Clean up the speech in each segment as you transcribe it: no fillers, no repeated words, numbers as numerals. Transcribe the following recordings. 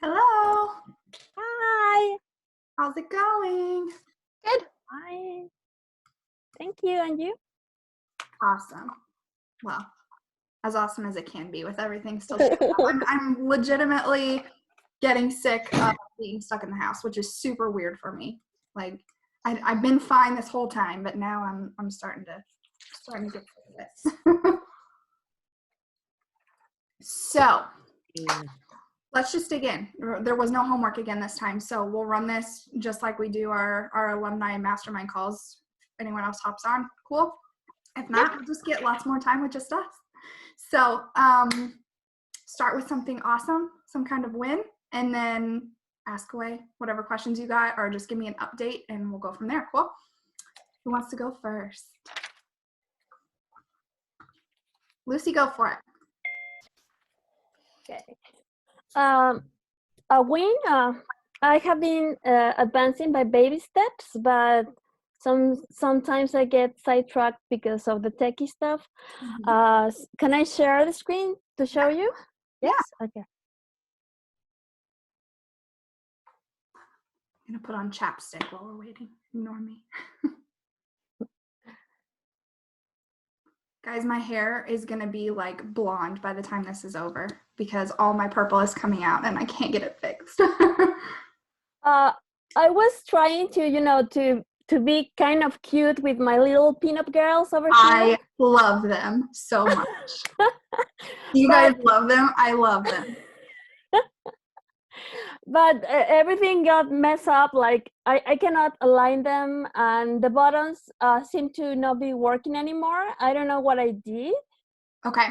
Hello. Hi. How's it going? Good. Hi. Thank you. And you? Awesome. Well, as awesome as it can be with everything still shut down. I'm legitimately getting sick of being stuck in the house, which is super weird for me. Like I've been fine this whole time, but now I'm starting to get sick of this. So let's just dig in. There was no homework again this time, so we'll run this just like we do our alumni mastermind calls. If anyone else hops on, cool. If not, we'll just get lots more time with just us. So start with something awesome, some kind of win, and then ask away whatever questions you got, or just give me an update and we'll go from there. Cool? Who wants to go first? Lucy, go for it. Okay. A win. I have been advancing by baby steps, but sometimes I get sidetracked because of the techie stuff. Can I share the screen to show you? Yes. Yeah. Okay. I'm gonna put on chapstick while we're waiting. Ignore me. Guys, my hair is gonna be like blonde by the time this is over because all my purple is coming out and I can't get it fixed. I was trying to, to be kind of cute with my little pinup girls over here. I love them so much. You guys love them? I love them. But everything got messed up. Like I cannot align them, and the buttons seem to not be working anymore. I don't know what I did. Okay.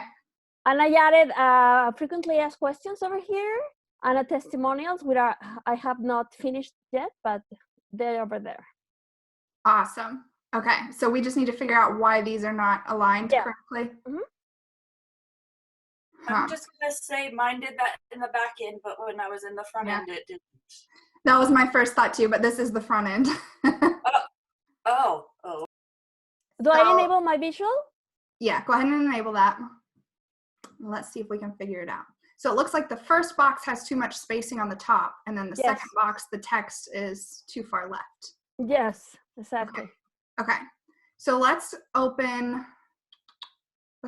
And I added frequently asked questions over here and a testimonials, which I have not finished yet, but they're over there. Awesome. Okay, so we just need to figure out why these are not aligned correctly. Mm-hmm. I'm just gonna say mine did that in the back end, but when I was in the front end, it didn't. That was my first thought too, but this is the front end. Oh. Do I enable my visual? Yeah, go ahead and enable that. Let's see if we can figure it out. So it looks like the first box has too much spacing on the top, and then the second box, the text is too far left. Yes, exactly. Okay. So let's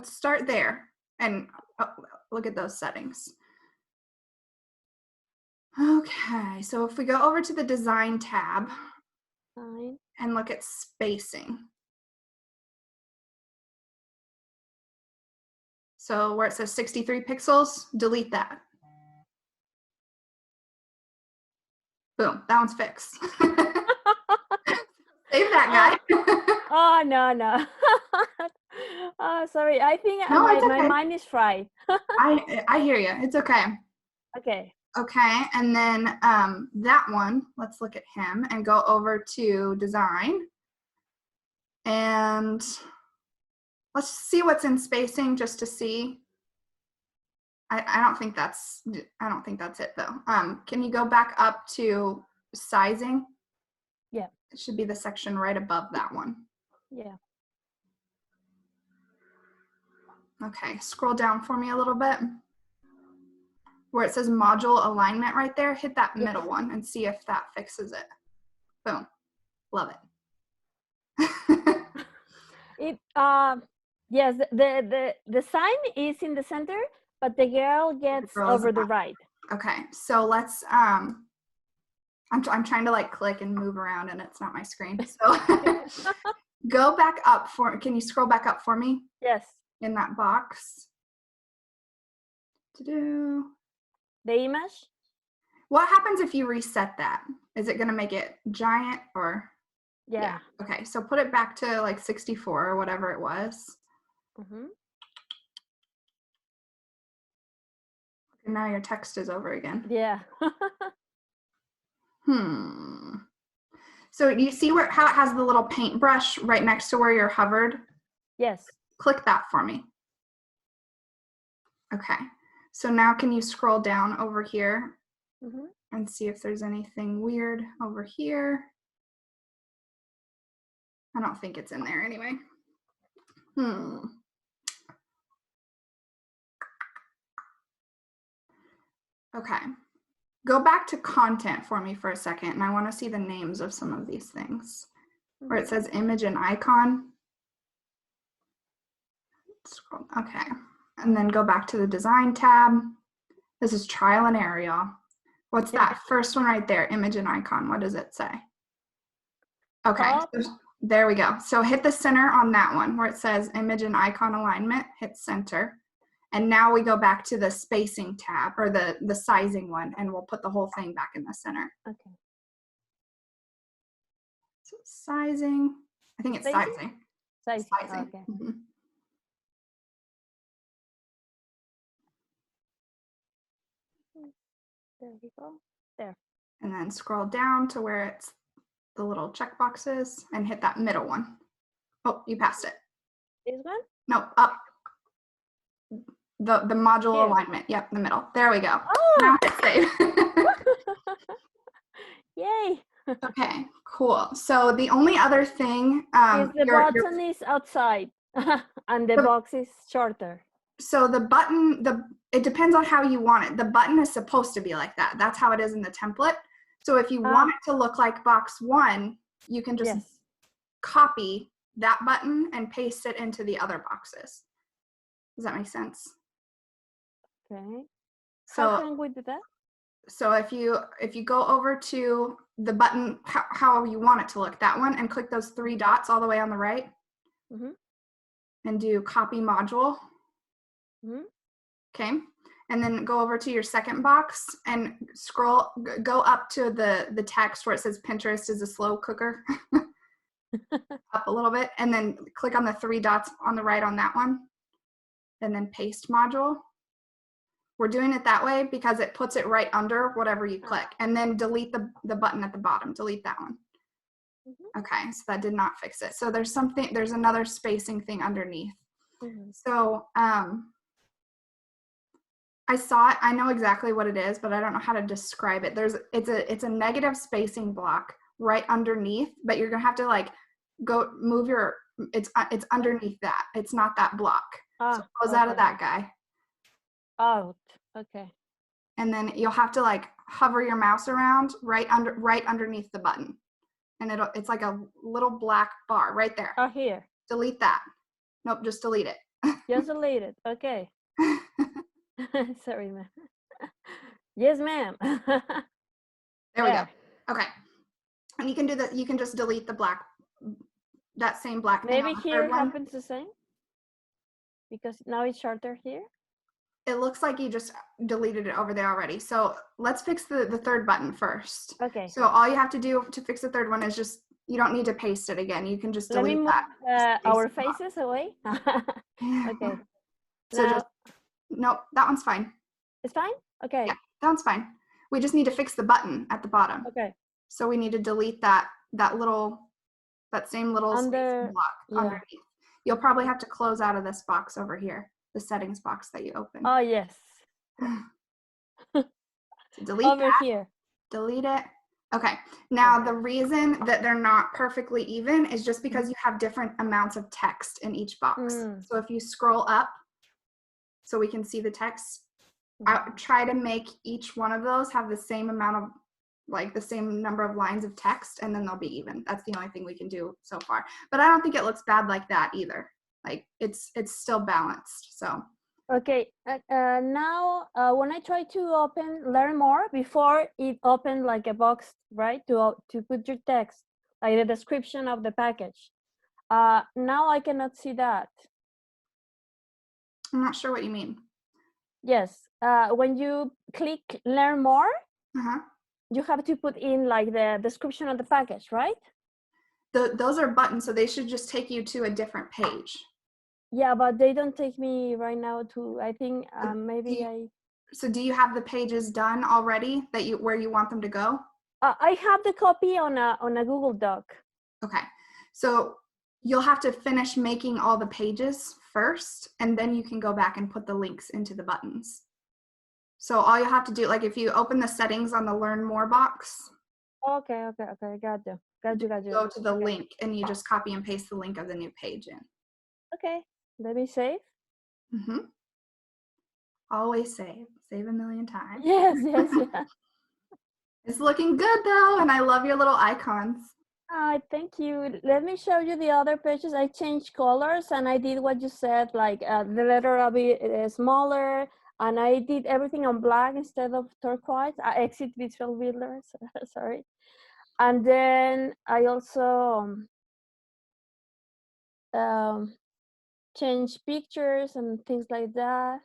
start there and look at those settings. Okay, so if we go over to the design tab and look at spacing. So where it says 63 pixels, delete that. Boom, that one's fixed. Save that guy. Oh, no. Oh, sorry. I think my mind is fried. I hear you. It's okay. Okay. Okay, and then that one, let's look at him and go over to design. And let's see what's in spacing just to see. I don't think that's it though. Can you go back up to sizing? Yeah. It should be the section right above that one. Yeah. Okay, scroll down for me a little bit. Where it says module alignment right there, hit that middle one and see if that fixes it. Boom. Love it. Yes, the sign is in the center, but the girl gets over the right. Okay, so let's I'm trying to like click and move around and it's not my screen. So go back up can you scroll back up for me? Yes. In that box. The image? What happens if you reset that? Is it gonna make it giant or? Yeah. Okay, so put it back to like 64 or whatever it was. Mm-hmm. And now your text is over again. Yeah. So you see how it has the little paintbrush right next to where you're hovered? Yes. Click that for me. Okay. So now can you scroll down over here and see if there's anything weird over here? I don't think it's in there anyway. Okay. Go back to content for me for a second, and I want to see the names of some of these things. Where it says image and icon. Scroll, okay. And then go back to the design tab. This is trial and error, y'all. What's that first one right there? Image and icon. What does it say? Okay, so there we go. So hit the center on that one where it says image and icon alignment, hit center. And now we go back to the spacing tab or the sizing one, and we'll put the whole thing back in the center. Okay. So sizing, I think it's sizing. Sizing. Okay. Mm-hmm. There we go. There. And then scroll down to where it's the little check boxes and hit that middle one. Oh, you passed it. This one? No, up. The module alignment. Yep, the middle. There we go. Oh. Now hit save. Yay. Okay, cool. So the only other thing is the button is outside and the box is shorter. So the button, it depends on how you want it. The button is supposed to be like that. That's how it is in the template. So if you want it to look like box 1, you can just copy that button and paste it into the other boxes. Does that make sense? Okay. So how can we do that? So if you go over to the button, however you want it to look, that one, and click those 3 dots all the way on the right, and do copy module. Okay, and then go over to your second box and go up to the text where it says Pinterest is a slow cooker. Up a little bit, and then click on the 3 dots on the right on that one, and then paste module. We're doing it that way because it puts it right under whatever you click, and then delete the button at the bottom. Delete that one. Okay, so that did not fix it. So there's another spacing thing underneath. So I saw it. I know exactly what it is, but I don't know how to describe it. It's a negative spacing block right underneath, but you're gonna have to like go move your. It's underneath that. It's not that block. So close out of that guy. Out. Okay. And then you'll have to like hover your mouse around right underneath the button, and it's like a little black bar right there. Oh, here. Delete that. Nope, just delete it. Just delete it. Okay. Sorry, ma'am. Yes, ma'am. There we go. Okay. And you can do that. You can just delete the black, that same black thing. Maybe here happens the same because now it's shorter here. It looks like you just deleted it over there already. So let's fix the third button first. Okay. So all you have to do to fix the third one is you don't need to paste it again. You can just delete that. Let me move our faces away. Okay. So nope, that one's fine. It's fine? Okay. Yeah, that one's fine. We just need to fix the button at the bottom. Okay. So we need to delete that same little spacing block underneath. You'll probably have to close out of this box over here, the settings box that you opened. Oh, yes. So delete over that. Here. Delete it. Okay. Now the reason that they're not perfectly even is just because you have different amounts of text in each box. So if you scroll up so we can see the text, I try to make each one of those have the same amount of the same number of lines of text, and then they'll be even. That's the only thing we can do so far. But I don't think it looks bad like that either. Like it's still balanced. So okay. Now when I try to learn more, before it opened like a box, right, to put your text, like the description of the package. Now I cannot see that. I'm not sure what you mean. Yes. When you click learn more, you have to put in like the description of the package, right? Those are buttons, so they should just take you to a different page. Yeah, but they don't take me right now to, I think So do you have the pages done already where you want them to go? I have the copy on a Google Doc. Okay. So you'll have to finish making all the pages first, and then you can go back and put the links into the buttons. So all you have to do, like if you open the settings on the learn more box. Okay. Got you. Go to the link and you just copy and paste the link of the new page in. Okay. Let me save. Always save. Save a million times. Yes. It's looking good though, and I love your little icons. Thank you. Let me show you the other pages. I changed colors and I did what you said, like the letter will be smaller, and I did everything on black instead of turquoise. I exit visual builders, sorry. And then I also changed pictures and things like that.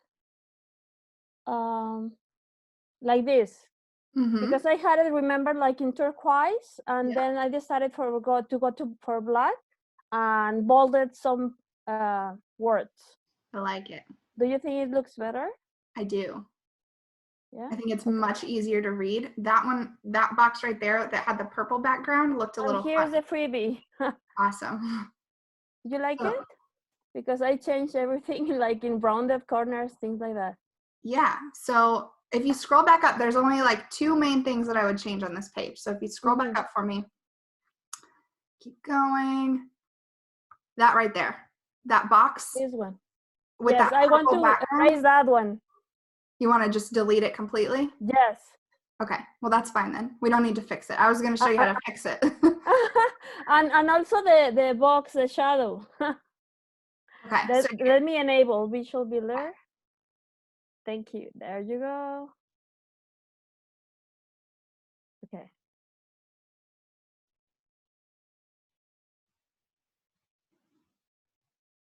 Like this. Because I had it remembered like in turquoise, and then I decided to go for black and bolded some words. I like it. Do you think it looks better? I do. Yeah. I think it's much easier to read. That one, that box right there that had the purple background looked a little Here's fun. a freebie. Awesome. You like it? Because I changed everything like in rounded corners, things like that. Yeah. So if you scroll back up, there's only like 2 main things that I would change on this page. So if you scroll back up for me, keep going. That right there, that box. This one. With yes, that I want purple to background, erase that one. You want to just delete it completely? Yes. Okay, well that's fine then. We don't need to fix it. I was going to show you how to fix it. and also the box, the shadow. Okay. Let me enable visual builder. Thank you. There you go. Okay.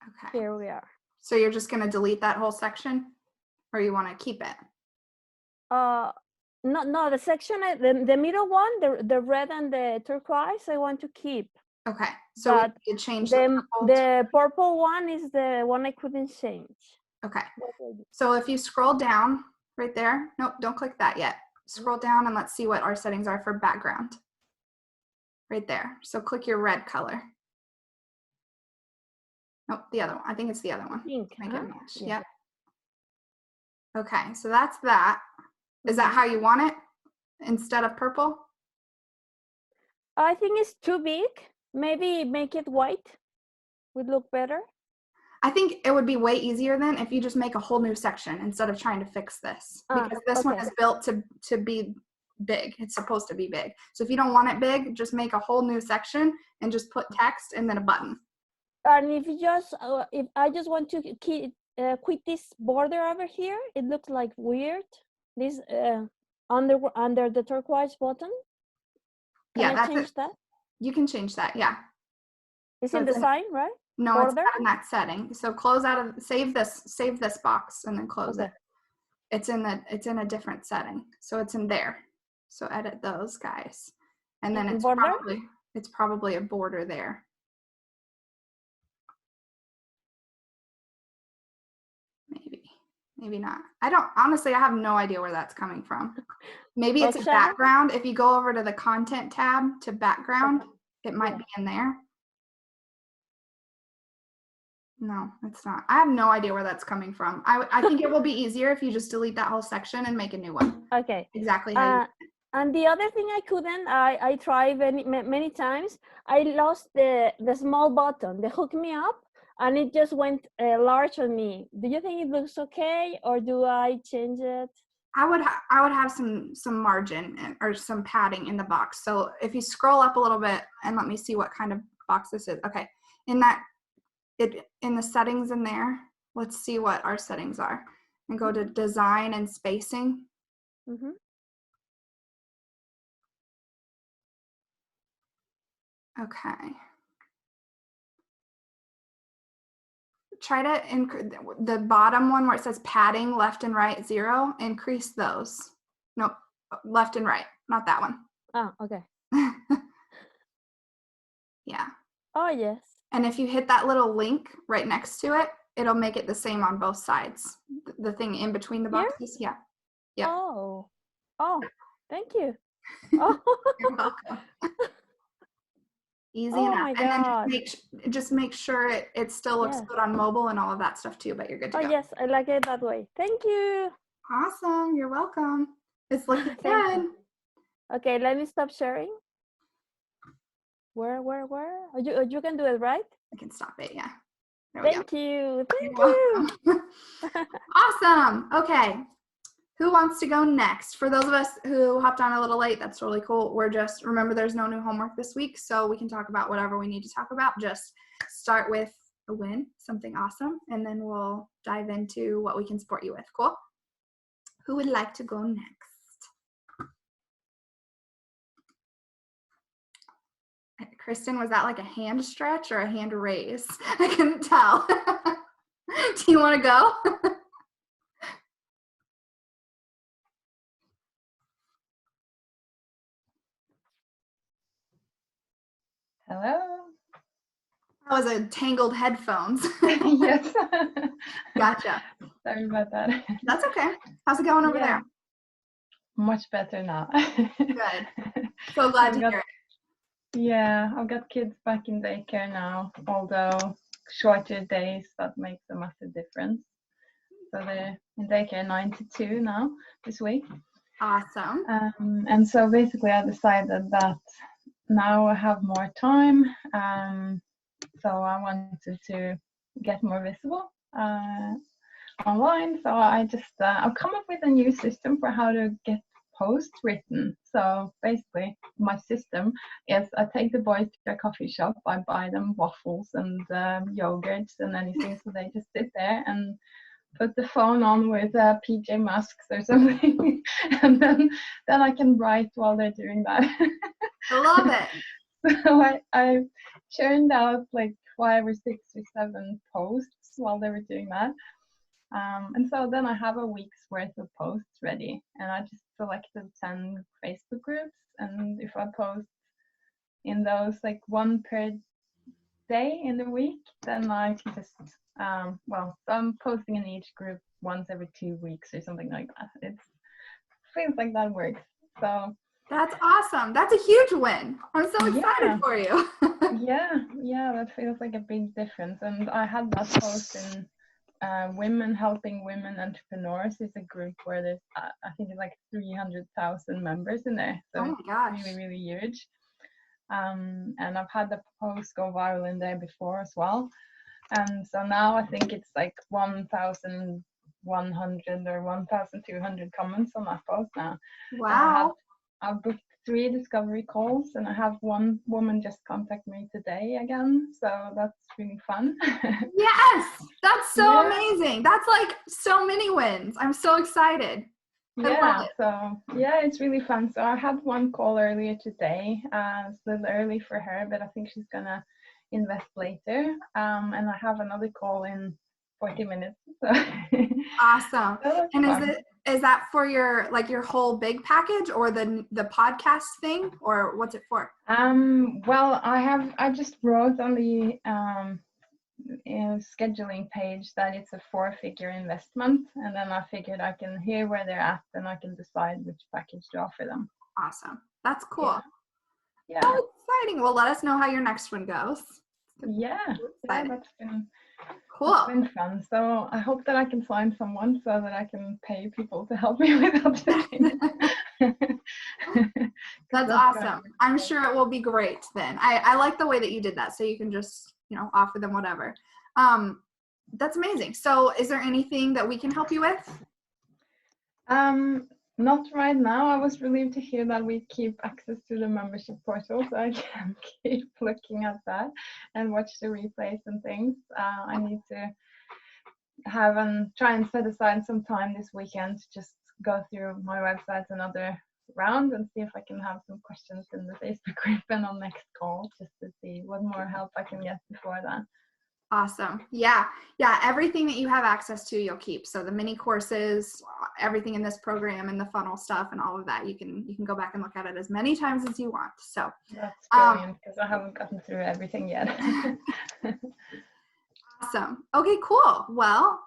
Okay. Here we are. So you're just going to delete that whole section, or you want to keep it? No, the section, the middle one, the red and the turquoise, I want to keep. Okay, so you change the purple one is the one I couldn't change. Okay, so if you scroll down right there, nope, don't click that yet. Scroll down and let's see what our settings are for background. Right there, so click your red color. Nope, the other one, I think it's the other one. Pink, Make it match, yeah. yep. Okay, so that's that. Is that how you want it instead of purple? I think it's too big. Maybe make it white would look better. I think it would be way easier then if you just make a whole new section instead of trying to fix this. Because this one is built to be big. It's supposed to be big. So if you don't want it big, just make a whole new section and just put text and then a button. And if you just, if I just want to quit this border over here, it looks like weird. This under the turquoise button. Can I change that? You can change that, yeah. It's in the sign, right? No, border? It's not in that setting. So close out of save this box and then close it. It's in a different setting. So it's in there. So edit those guys. And then it's probably a border there. Maybe not. I have no idea where that's coming from. Maybe it's a background. If you go over to the content tab to background, it might be in there. No, it's not. I have no idea where that's coming from. I think it will be easier if you just delete that whole section and make a new one. Okay. Exactly how you and the other thing I tried many times, I lost the small button, the hook me up, and it just went large on me. Do you think it looks okay, or do I change it? I would have some margin or some padding in the box. So if you scroll up a little bit and let me see what kind of box this is. Okay, in the settings in there, let's see what our settings are, and go to design and spacing. Okay. Try to the bottom one where it says padding left and right 0, increase those. Nope, left and right, not that one. Oh, okay. Yeah. Oh, yes. And if you hit that little link right next to it, it'll make it the same on both sides. The thing in between the boxes. Yeah. Yeah. Oh, thank you. Oh. You're welcome. Easy enough. My God. And then just make sure it still looks good on mobile and all of that stuff too, but you're good to go. Oh, yes, I like it that way. Thank you. Awesome. You're welcome. It's looking good. Okay, let me stop sharing. Where? You can do it, right? I can stop it, yeah. There we go. Thank you. Thank you. Awesome. Okay. Who wants to go next? For those of us who hopped on a little late, that's totally cool. Remember there's no new homework this week, so we can talk about whatever we need to talk about. Just start with a win, something awesome, and then we'll dive into what we can support you with. Cool? Who would like to go next? Kristen, was that like a hand stretch or a hand raise? I couldn't tell. Do you want to go? Hello. That was a tangled headphones. Yes. Gotcha. Sorry about that. That's okay. How's it going over there? Much better now. Good. So glad to hear it. Yeah, I've got kids back in daycare now, although shorter days, that makes a massive difference. So they're in daycare 9 to 2 now this week. Awesome. And so basically I decided that now I have more time, so I wanted to get more visible online. So I just I've come up with a new system for how to get posts written. So basically my system is I take the boys to a coffee shop, I buy them waffles and yogurts and anything, so they just sit there and put the phone on with PJ Masks or something, and then I can write while they're doing that. I love it. So I churned out like 5 or 6 or 7 posts while they were doing that. And so then I have a week's worth of posts ready, and I just selected 10 Facebook groups, and if I post in those like 1 per day in the week, then I can just so I'm posting in each group once every 2 weeks or something like that. It feels like that works. So that's awesome. That's a huge win. I'm so excited for you. yeah, that feels like a big difference. And I had that post in Women Helping Women Entrepreneurs. Is a group where there's I think it's like 300,000 members in there. So oh my gosh, it's really huge. And I've had the post go viral in there before as well. And so now I think it's like 1,100 or 1,200 comments on that post now. wow. I've booked 3 discovery calls, and I have 1 woman just contact me today again, so that's really fun. Yes, that's so amazing. That's like so many wins. I'm so excited. I love it. So it's really fun. So I had 1 call earlier today. It's a little early for her, but I think she's gonna invest later. And I have another call in 40 minutes. So Awesome. so and is that for your whole big package, or the podcast thing, or what's it for? Well, I just wrote on the scheduling page that it's a 4-figure investment, and then I figured I can hear where they're at and I can decide which package to offer them. Awesome. That's cool. Yeah. So exciting. Well, let us know how your next one goes. That's been cool. It's been fun. So I hope that I can find someone so that I can pay people to help me with other things. That's awesome. I'm sure it will be great then. I like the way that you did that, so you can just offer them whatever. That's amazing. So is there anything that we can help you with? Not right now. I was relieved to hear that we keep access to the membership portal, so I can keep looking at that and watch the replays and things. I need to try and set aside some time this weekend to just go through my website another round and see if I can have some questions in the Facebook group and on next call, just to see what more help I can get before that. Awesome. Yeah. Everything that you have access to, you'll keep. So the mini courses, everything in this program, and the funnel stuff, and all of that, you can go back and look at it as many times as you want. So that's brilliant, because I haven't gotten through everything yet. Awesome. Okay, cool. Well,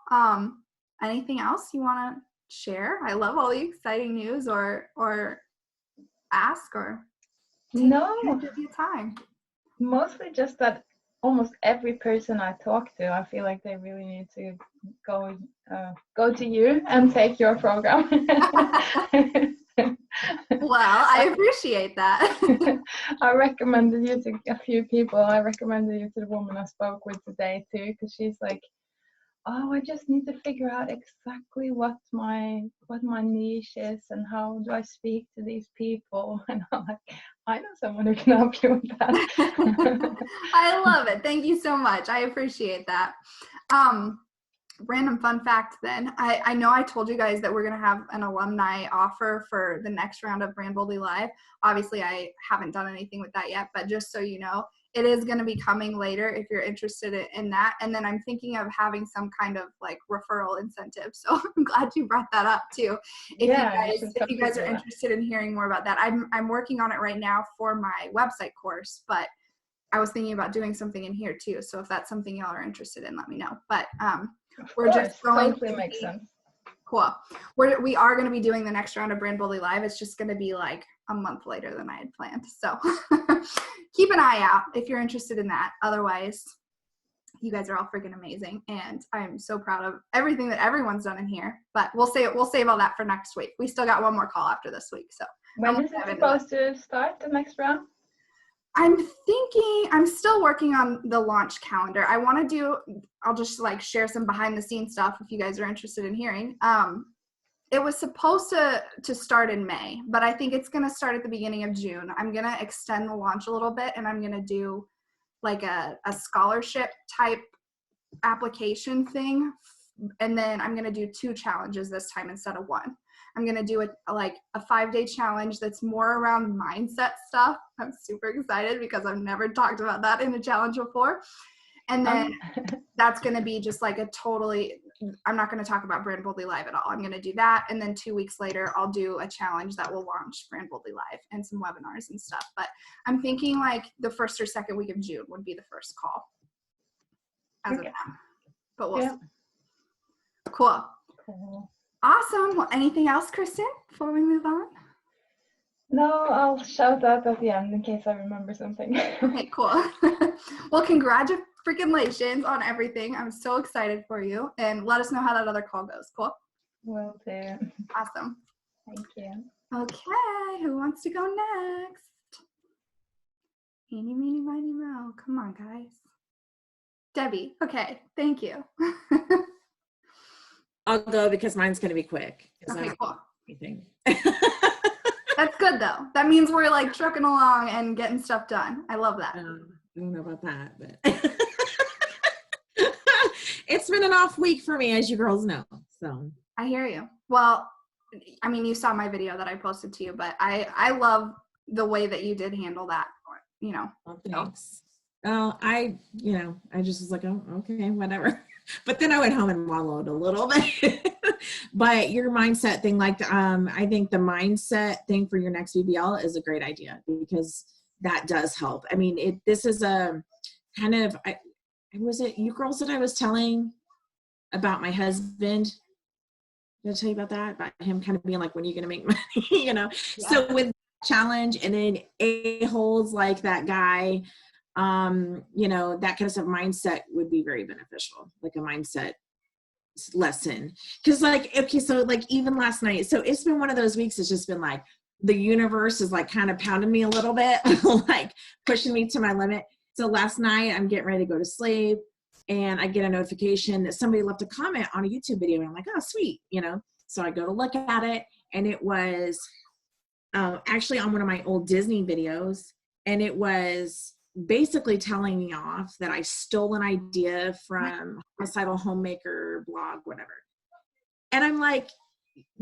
anything else you want to share? I love all the exciting news, or ask, or give you time. Mostly just that almost every person I talk to, I feel like they really need to go to you and take your program. Well, I appreciate that. I recommended you to a few people. I recommended you to the woman I spoke with today too, because she's like oh, I just need to figure out exactly what my niche is and how do I speak to these people. And I'm like, I know someone who can help you with that. I love it. Thank you so much. I appreciate that. Random fun fact then. I know I told you guys that we're going to have an alumni offer for the next round of Brand Boldly Live. Obviously, I haven't done anything with that yet, but just so you know, it is going to be coming later if you're interested in that. And then I'm thinking of having some kind of like referral incentive. So I'm glad you brought that up too. If you guys are interested in hearing more about that, I'm working on it right now for my website course, but I was thinking about doing something in here too. So if that's something y'all are interested in, let me know. But we're just going totally makes sense. Cool. We are going to be doing the next round of Brand Boldly Live. It's just going to be like a month later than I had planned. So keep an eye out if you're interested in that. Otherwise, you guys are all freaking amazing, and I'm so proud of everything that everyone's done in here. But we'll save all that for next week. We still got one more call after this week. So when is it supposed to start, the next round? I'm still working on the launch calendar. I'll just like share some behind the scenes stuff if you guys are interested in hearing. It was supposed to start in May, but I think it's going to start at the beginning of June. I'm going to extend the launch a little bit, and I'm going to do like a scholarship type application thing. And then I'm going to do 2 challenges this time instead of 1. I'm going to do a 5-day challenge that's more around mindset stuff. I'm super excited because I've never talked about that in a challenge before. And then that's going to be just like I'm not going to talk about Brand Boldly Live at all. I'm going to do that. And then 2 weeks later, I'll do a challenge that will launch Brand Boldly Live and some webinars and stuff. But I'm thinking like the first or second week of June would be the first call as of now. But we'll see. Cool. Awesome. Well, anything else, Kristen, before we move on? No, I'll shout out at the end in case I remember something. Okay, cool. Well, congratulations on everything. I'm so excited for you. And let us know how that other call goes. Cool? Will do. Awesome. Thank you. Okay, who wants to go next? Eeny, meeny, miny, moe. Come on, guys. Debbie. Okay, thank you. I'll go because mine's going to be quick. Okay, cool. Anything. That's good though. That means we're like trucking along and getting stuff done. I love that. I don't know about that, but it's been an off week for me, as you girls know. So I hear you. Well, I mean, you saw my video that I posted to you, but I love the way that you did handle that. You know. Well, thanks. I just was like, oh, okay, whatever. But then I went home and wallowed a little bit. But your mindset thing, like, I think the mindset thing for your next BBL is a great idea because that does help. I mean, this is a kind of, was it you girls that I was telling about my husband? Did I tell you about that? About him kind of being like, when are you going to make money? Yeah. So with challenge and then a-holes like that guy, that kind of stuff, mindset would be very beneficial, like a mindset lesson. Because even last night, so it's been one of those weeks, it's just been like the universe is like kind of pounding me a little bit, like pushing me to my limit. So last night I'm getting ready to go to sleep and I get a notification that somebody left a comment on a YouTube video and I'm like, oh sweet, so I go to look at it and it was actually on one of my old Disney videos, and it was basically telling me off that I stole an idea from Homicidal Homemaker blog, whatever. And I'm like,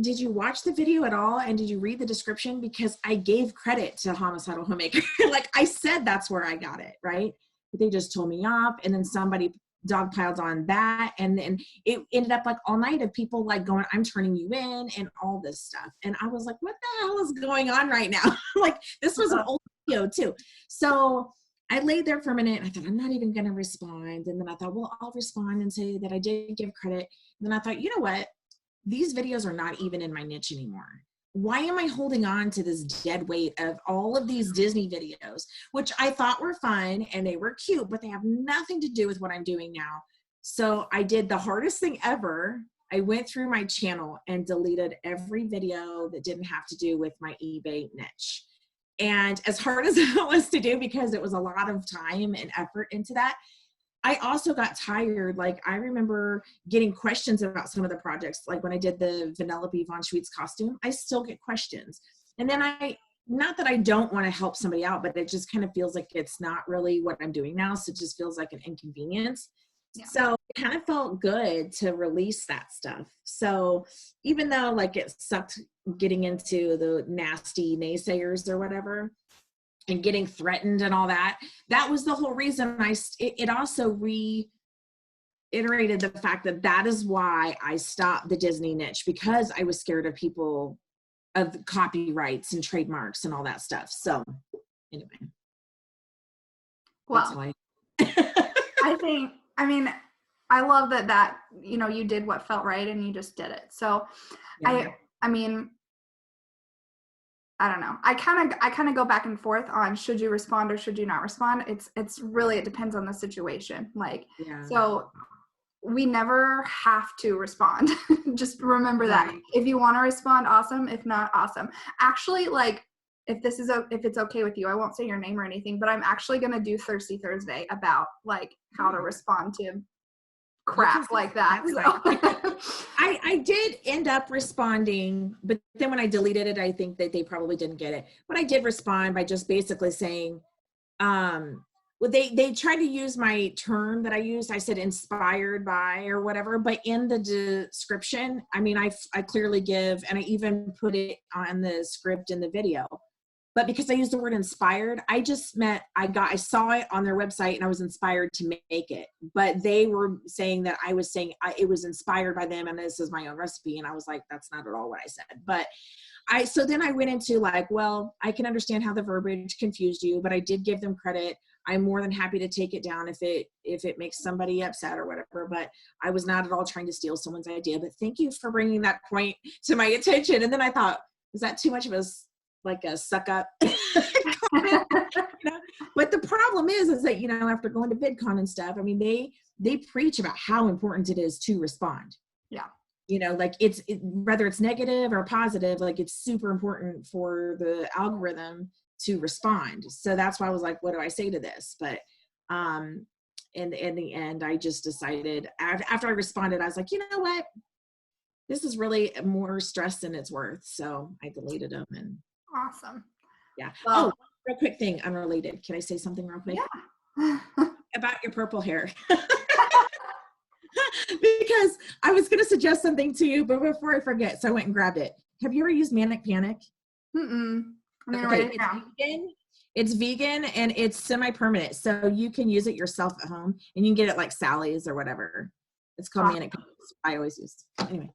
did you watch the video at all? And did you read the description? Because I gave credit to Homicidal Homemaker. Like I said, that's where I got it, right? But they just told me off. And then somebody dogpiled on that. And then it ended up like all night of people like going, I'm turning you in and all this stuff. And I was like, what the hell is going on right now? Like this was an old video too. So I laid there for a minute and I thought, I'm not even going to respond. And then I thought, well, I'll respond and say that I did give credit. And then I thought, you know what? These videos are not even in my niche anymore. Why am I holding on to this dead weight of all of these Disney videos, which I thought were fun and they were cute, but they have nothing to do with what I'm doing now. So I did the hardest thing ever. I went through my channel and deleted every video that didn't have to do with my eBay niche. And as hard as it was to do, because it was a lot of time and effort into that, I also got tired. Like, I remember getting questions about some of the projects. Like when I did the Vanellope von Schweetz costume, I still get questions. And then not that I don't want to help somebody out, but it just kind of feels like it's not really what I'm doing now. So it just feels like an inconvenience. Yeah. So it kind of felt good to release that stuff. So even though like it sucked getting into the nasty naysayers or whatever, and getting threatened and all that, that was the whole reason it also reiterated the fact that is why I stopped the Disney niche, because I was scared of people, of copyrights and trademarks and all that stuff. So anyway, that's Well, why. I mean, I love that, you know, you did what felt right and you just did it. So Yeah. I mean, I don't know. I kind of go back and forth on should you respond or should you not respond. It's really, it depends on the situation. Like, Yeah. so we never have to respond. Just remember that. Right. If you want to respond, awesome. If not, awesome. Actually, like, if it's okay with you, I won't say your name or anything, but I'm actually going to do Thirsty Thursday about like how to respond to crap like that. So. I did end up responding, but then when I deleted it, I think that they probably didn't get it. But I did respond by just basically saying, well, they tried to use my term that I used. I said inspired by or whatever, but in the description, I mean, I clearly give, and I even put it on the script in the video. But because I used the word inspired, I just meant I saw it on their website and I was inspired to make it. But they were saying that I was saying it was inspired by them and this is my own recipe. And I was like, that's not at all what I said. But so then I went into like, well, I can understand how the verbiage confused you, but I did give them credit. I'm more than happy to take it down if it makes somebody upset or whatever. But I was not at all trying to steal someone's idea. But thank you for bringing that point to my attention. And then I thought, is that too much of a suck up comment? You know? But the problem is that, you know, after going to VidCon and stuff, I mean, they preach about how important it is to respond. Yeah. You know, like whether it's negative or positive, like it's super important for the algorithm to respond. So that's why I was like, what do I say to this? But in the end, I just decided after I responded, I was like, you know what? This is really more stress than it's worth. So I deleted them and Awesome. yeah. Well, real quick thing, unrelated. Can I say something real quick? Yeah. About your purple hair. Because I was going to suggest something to you, but before I forget, so I went and grabbed it. Have you ever used Manic Panic? I'm gonna Okay, write it down. It's vegan and it's semi-permanent. So you can use it yourself at home and you can get it like Sally's or whatever. It's called Manic Panic. I always use. Anyway.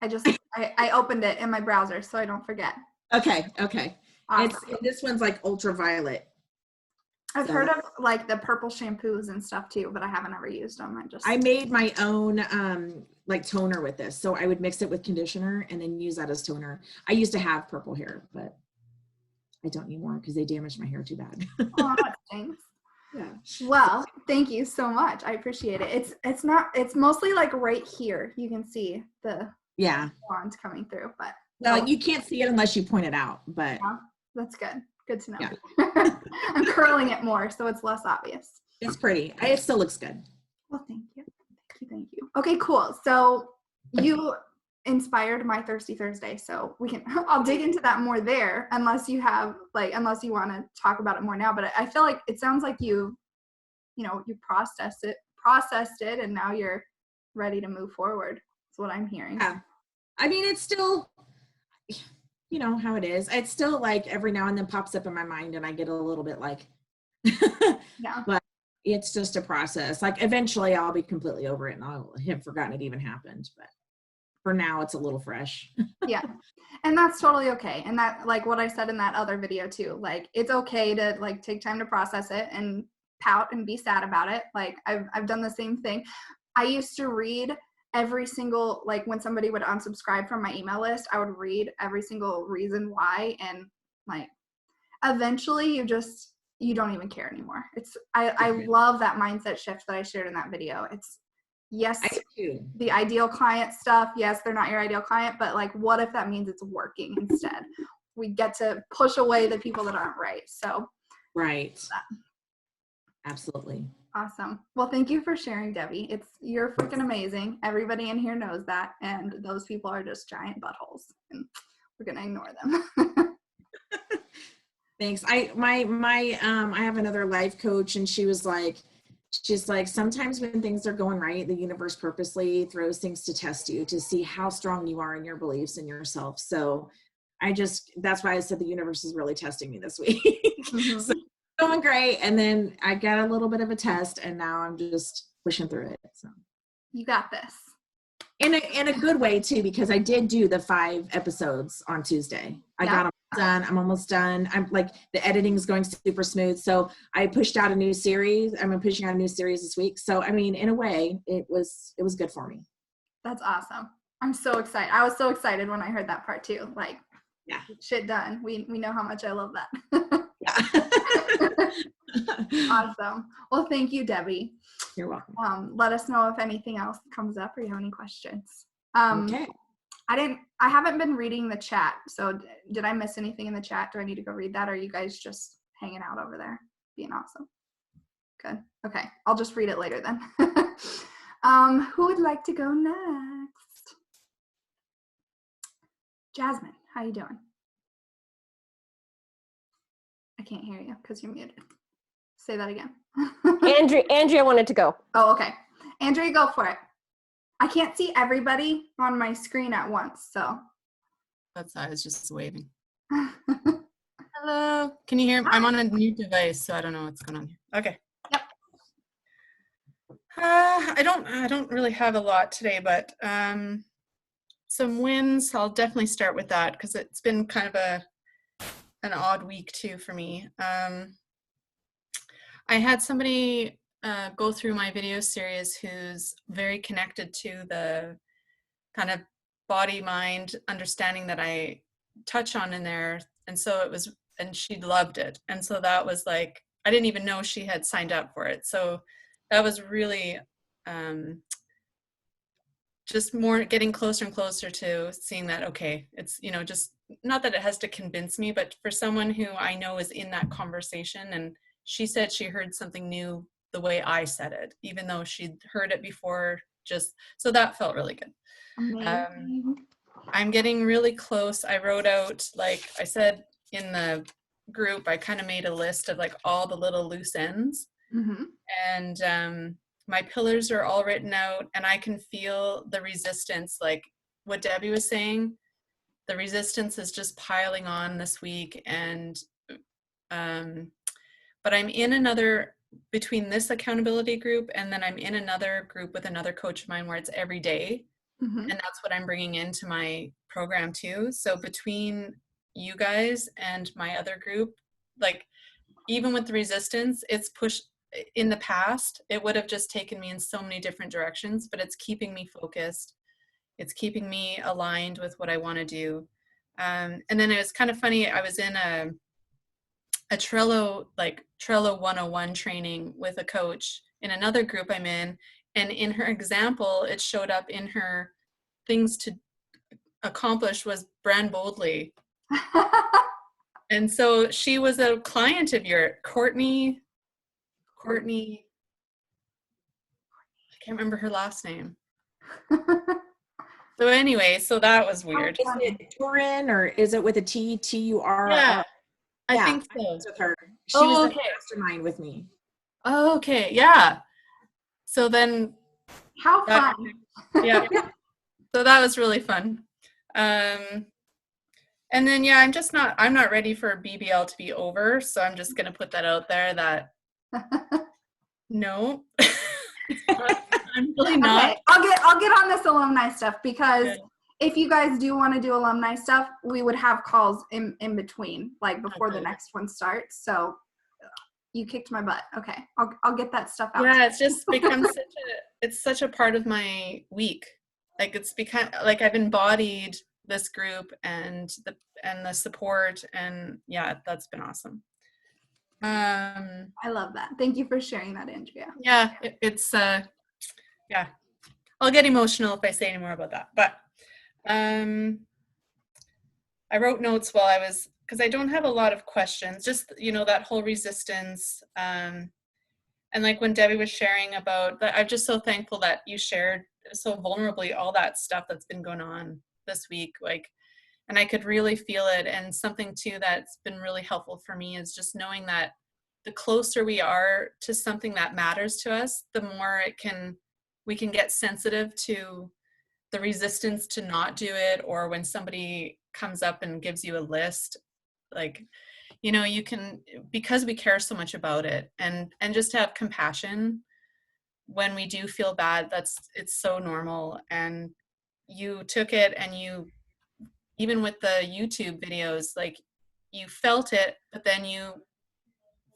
I opened it in my browser so I don't forget. Okay. Awesome. This one's like ultraviolet. I've heard of like the purple shampoos and stuff too, but I haven't ever used them. I made my own like toner with this. So I would mix it with conditioner and then use that as toner. I used to have purple hair, but I don't anymore because they damaged my hair too bad. Oh, that stinks. Yeah. Well, thank you so much. I appreciate it. It's mostly like right here. You can see the wand coming through, but well, you can't see it unless you point it out, but that's good. Good to know. Yeah. I'm curling it more so it's less obvious. It's pretty. It still looks good. Well, thank you. Thank you. Okay, cool. So you inspired my Thirsty Thursday, so I'll dig into that more there unless you want to talk about it more now, but I feel like it sounds like you processed it and now you're ready to move forward. That's what I'm hearing. Yeah. I mean, it's still, you know how it is. It's still like every now and then pops up in my mind and I get a little bit like, yeah, but it's just a process. Like eventually I'll be completely over it and I'll have forgotten it even happened, but for now it's a little fresh. Yeah. And that's totally okay. And that, like what I said in that other video too, like it's okay to like take time to process it and pout and be sad about it. Like I've done the same thing. I used to read every single, like when somebody would unsubscribe from my email list, I would read every single reason why. And like, eventually you don't even care anymore. I love that mindset shift that I shared in that video. It's yes, the ideal client stuff. Yes, they're not your ideal client, but like, what if that means it's working instead? We get to push away the people that aren't right. So. Right. Absolutely. Awesome. Well, thank you for sharing, Debbie. You're freaking amazing. Everybody in here knows that, and those people are just giant buttholes, and we're gonna ignore them. Thanks. I have another life coach, and she's like, sometimes when things are going right, the universe purposely throws things to test you to see how strong you are in your beliefs in yourself. So that's why I said the universe is really testing me this week. Mhm. So going great. And then I got a little bit of a test, and now I'm just pushing through it. So You got this. in a good way too, because I did do the 5 episodes on Tuesday. I got them done. I'm almost done. I'm like, the editing is going super smooth. So I pushed out a new series. I'm pushing out a new series this week. So, I mean, in a way, it was good for me. That's awesome. I'm so excited. I was so excited when I heard that part too. Like, Yeah. shit done. We know how much I love that. Yeah. Awesome. Well, thank you, Debbie. You're welcome. Let us know if anything else comes up or you have any questions. Okay. I haven't been reading the chat. So did I miss anything in the chat? Do I need to go read that? Or are you guys just hanging out over there being awesome? Good. Okay. I'll just read it later then. Who would like to go next? Jasmine, how you doing? I can't hear you because you're muted. Say that again. Andrea wanted to go. Oh, okay. Andrea, go for it. I can't see everybody on my screen at once, so. That's I was just waving. Hello. Can you hear me? I'm on a new device, so I don't know what's going on here. Okay. Yep. I don't really have a lot today, but some wins. I'll definitely start with that because it's been kind of an odd week too for me. I had somebody go through my video series who's very connected to the kind of body mind understanding that I touch on in there, and so she loved it, and so that was like, I didn't even know she had signed up for it, so that was really just more getting closer and closer to seeing that, okay, it's, just not that it has to convince me, but for someone who I know is in that conversation, and she said she heard something new the way I said it, even though she'd heard it before, so that felt really good. Amazing. I'm getting really close. I wrote out, like I said in the group, I kind of made a list of like all the little loose ends. Mm-hmm. And my pillars are all written out, and I can feel the resistance, like what Debbie was saying. The resistance is just piling on this week, and but I'm in between this accountability group, and then I'm in another group with another coach of mine where it's every day. Mm-hmm. And that's what I'm bringing into my program too. So between you guys and my other group, like even with the resistance, it's pushed. In the past, it would have just taken me in so many different directions, but it's keeping me focused. It's keeping me aligned with what I want to do. And then it was kind of funny. I was in a Trello 101 training with a coach in another group I'm in. And in her example, it showed up in her things to accomplish was brand boldly. And so she was a client of yours, Courtney, I can't remember her last name. So anyway, so that was weird. Is it Turin, or is it with a T, T-U-R? Yeah, I think so. I was with her. She Oh, was in okay. the mastermind with me. Oh, okay, yeah. So then, How that- fun. yeah. So that was really fun. And then, yeah, I'm not ready for BBL to be over. So I'm just going to put that out there that no, I'm really not. Okay, I'll get on this alumni stuff, because Okay. if you guys do want to do alumni stuff, we would have calls in between, like before the Okay. next one starts. So you kicked my butt. Okay, I'll get that stuff out. Yeah, it's just become such a part of my week. Like it's become like I've embodied this group and the support, and yeah, that's been awesome. I love that. Thank you for sharing that, Andrea. Yeah, it's yeah. I'll get emotional if I say any more about that. But I wrote notes while I was, because I don't have a lot of questions, just that whole resistance. And like when Debbie was sharing about that, I'm just so thankful that you shared so vulnerably all that stuff that's been going on this week. Like, and I could really feel it. And something too that's been really helpful for me is just knowing that the closer we are to something that matters to us, the more we can get sensitive to the resistance to not do it, or when somebody comes up and gives you a list, like, you know, you can, because we care so much about it, and just have compassion when we do feel bad. It's so normal. And you took it, and you, even with the YouTube videos, like, you felt it, but then you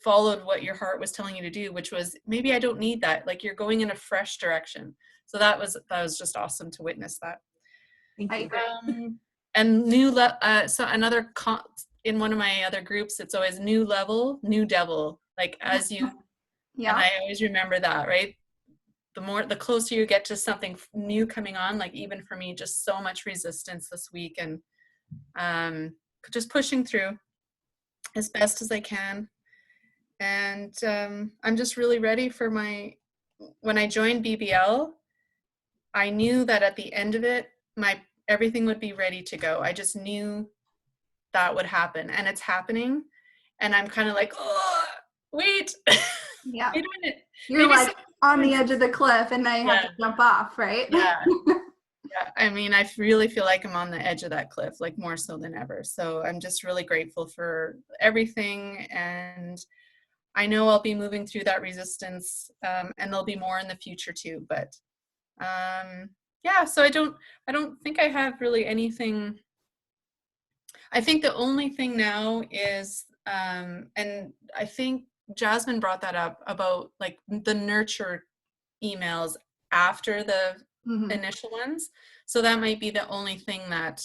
followed what your heart was telling you to do, which was, maybe I don't need that. Like, you're going in a fresh direction. So that was just awesome to witness that. Thank I you. agree. And so another in one of my other groups, it's always new level, new devil. Like, as you, and Yeah. I always remember that, right? The closer you get to something new coming on, like, even for me, just so much resistance this week, and just pushing through as best as I can. And I'm just really ready for when I joined BBL, I knew that at the end of it, everything would be ready to go. I just knew that would happen, and it's happening. And I'm kind of like, oh, wait, Yeah. wait a minute. You're Maybe like on the edge of the cliff and now you have to jump off, right? Yeah. Yeah. I mean, I really feel like I'm on the edge of that cliff, like more so than ever. So I'm just really grateful for everything. And I know I'll be moving through that resistance, and there'll be more in the future too. But yeah, so I don't think I have really anything. I think the only thing now is, and I think Jasmine brought that up about like the nurture emails after the Mhm. initial ones. So that might be the only thing that,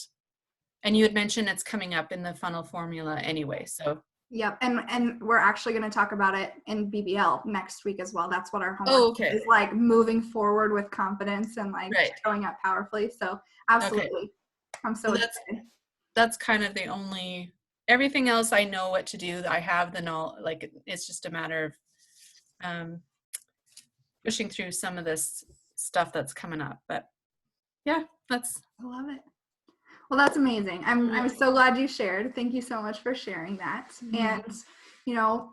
and you had mentioned it's coming up in the funnel formula anyway. So Yep, and we're actually going to talk about it in BBL next week as well. That's what our homework okay, is, like moving forward with confidence and like right. showing up powerfully. So absolutely, I'm so Well, excited. that's kind of the only, everything else I know what to do. I have the knowledge, like, it's just a matter of pushing through some of this stuff that's coming up. But yeah, that's, I love it. Well, that's amazing. I'm so glad you shared. Thank you so much for sharing that. And you know,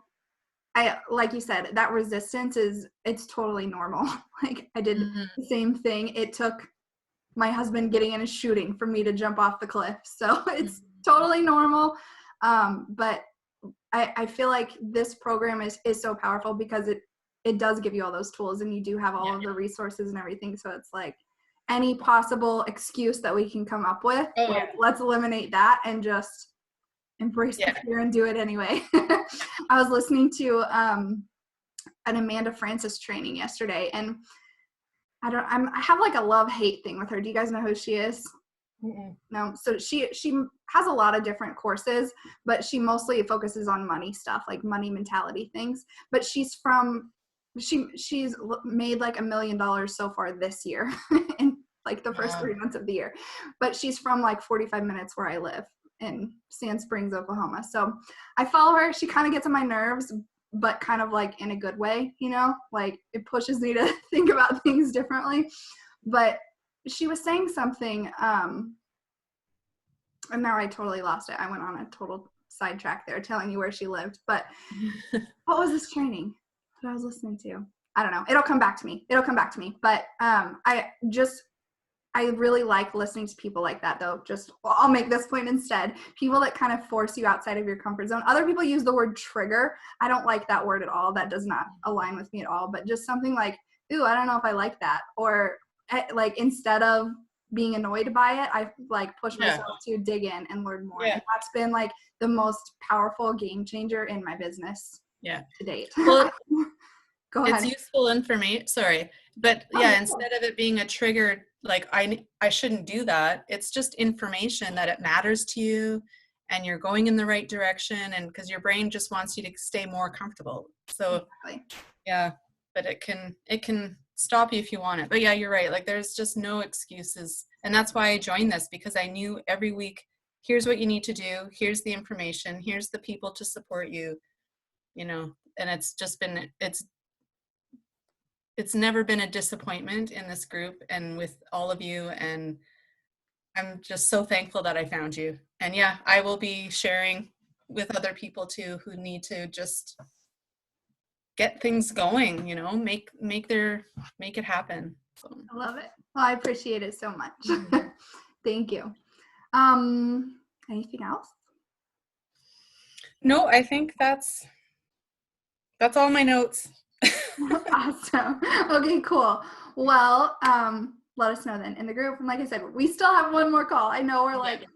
I, like you said, that resistance it's totally normal. Like, I did the same thing. It took my husband getting in a shooting for me to jump off the cliff. So it's totally normal. But I feel like this program is so powerful because it does give you all those tools, and you do have all of the resources and everything. So it's like any possible excuse that we can come up with, let's eliminate that and just embrace the fear and do it anyway. I was listening to an Amanda Francis training yesterday, and I have like a love-hate thing with her. Do you guys know who she is? No. So she has a lot of different courses, but she mostly focuses on money stuff, like money mentality things. But she's made like $1 million so far this year in like the first 3 months of the year. But she's from like 45 minutes where I live in Sand Springs, Oklahoma. So I follow her. She kind of gets on my nerves, but kind of like in a good way, you know, like it pushes me to think about things differently. But she was saying something, and now I totally lost it. I went on a total sidetrack there telling you where she lived. But what was this training that I was listening to? I don't know. It'll come back to me. But I really like listening to people like that, though. I'll make this point instead. People that kind of force you outside of your comfort zone. Other people use the word trigger. I don't like that word at all. That does not align with me at all. But just something like, ooh, I don't know if I like that. Or like, instead of being annoyed by it, I like push myself to dig in and learn more. And that's been like the most powerful game changer in my business to date. Well, Go ahead. it's useful information. Sorry. But instead of it being a trigger, like I shouldn't do that. It's just information that it matters to you and you're going in the right direction, and because your brain just wants you to stay more comfortable. So but it can stop you if you want it. But you're right. Like, there's just no excuses. And that's why I joined this, because I knew every week, here's what you need to do. Here's the information. Here's the people to support you, you know, and it's it's never been a disappointment in this group and with all of you. And I'm just so thankful that I found you. And yeah, I will be sharing with other people too who need to just get things going, you know, make it happen. So. I love it. Well, I appreciate it so much. Mhm. Thank you. Anything else? No, I think that's all my notes. Awesome. Okay, cool. Well, let us know then in the group. And like I said, we still have one more call. I know we're like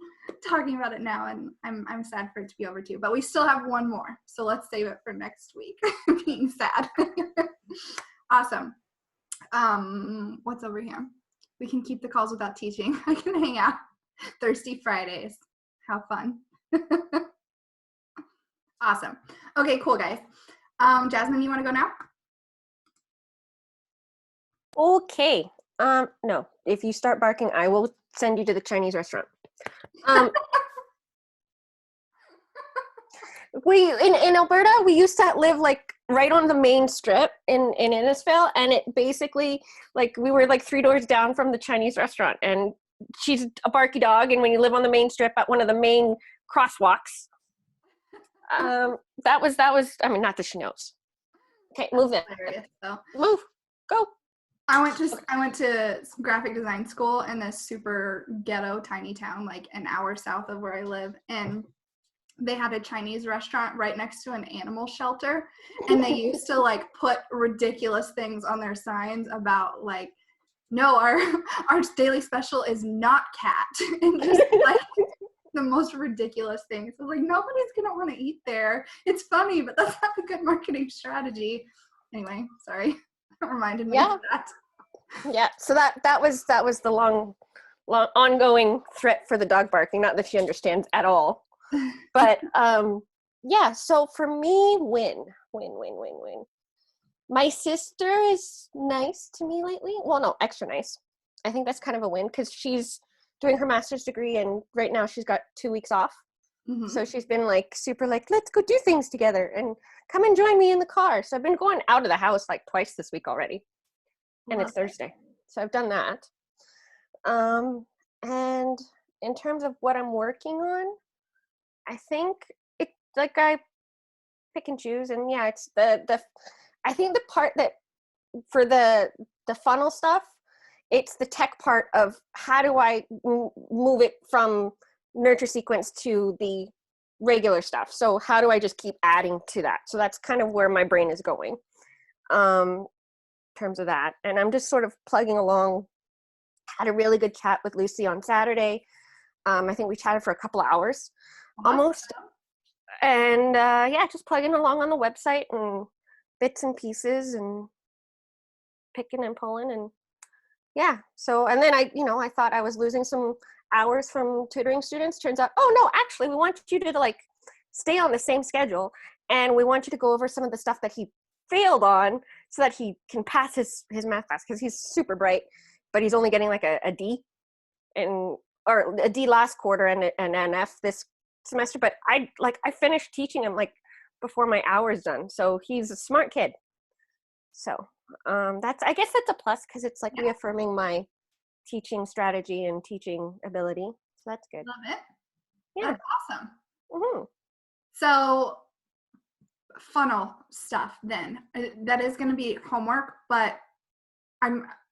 talking about it now, and I'm sad for it to be over too, but we still have one more. So let's save it for next week. Being sad. Awesome. What's over here? We can keep the calls without teaching. I can hang out. Thirsty Fridays. How fun. Awesome. Okay, cool, guys. Jasmine, you want to go now? Okay. No, if you start barking, I will send you to the Chinese restaurant. We in Alberta, we used to live like right on the main strip in Innisfail, and it basically like we were like 3 doors down from the Chinese restaurant, and she's a barky dog, and when you live on the main strip at one of the main crosswalks, that was I mean, not that she knows. Okay, move it. Hilarious, so. Move. Go. I went to graphic design school in this super ghetto tiny town, like an hour south of where I live, and they had a Chinese restaurant right next to an animal shelter, and they used to like put ridiculous things on their signs about like, no, our daily special is not cat, and just like the most ridiculous things. So like, nobody's gonna want to eat there. It's funny, but that's not a good marketing strategy. Anyway, sorry. Reminded me of that. Yeah, so that was the long ongoing threat for the dog barking. Not that she understands at all, but yeah. So for me, win. My sister is nice to me lately. Well, no, extra nice. I think that's kind of a win because she's doing her master's degree, and right now she's got 2 weeks off. Mm-hmm. So she's been like super like, let's go do things together and come and join me in the car. So I've been going out of the house like twice this week already. And it's Thursday. So I've done that. And in terms of what I'm working on, I think it like I pick and choose, and yeah, it's the I think the part that for the funnel stuff, it's the tech part of how do I move it from nurture sequence to the regular stuff. So how do I just keep adding to that? So that's kind of where my brain is going in terms of that. And I'm just sort of plugging along. Had a really good chat with Lucy on Saturday. I think we chatted for a couple of hours almost. And yeah, just plugging along on the website and bits and pieces and picking and pulling, and yeah. So, and then I thought I was losing some hours from tutoring students. Turns out, oh no, actually we want you to like stay on the same schedule, and we want you to go over some of the stuff that he failed on so that he can pass his math class, because he's super bright, but he's only getting like a D or a D last quarter and an F this semester. But I finished teaching him like before my hour's done, so he's a smart kid. So I guess that's a plus, because it's like reaffirming my teaching strategy and teaching ability. So that's good. Love it. Yeah. That's awesome. Mm-hmm. So funnel stuff then. That is going to be homework, but I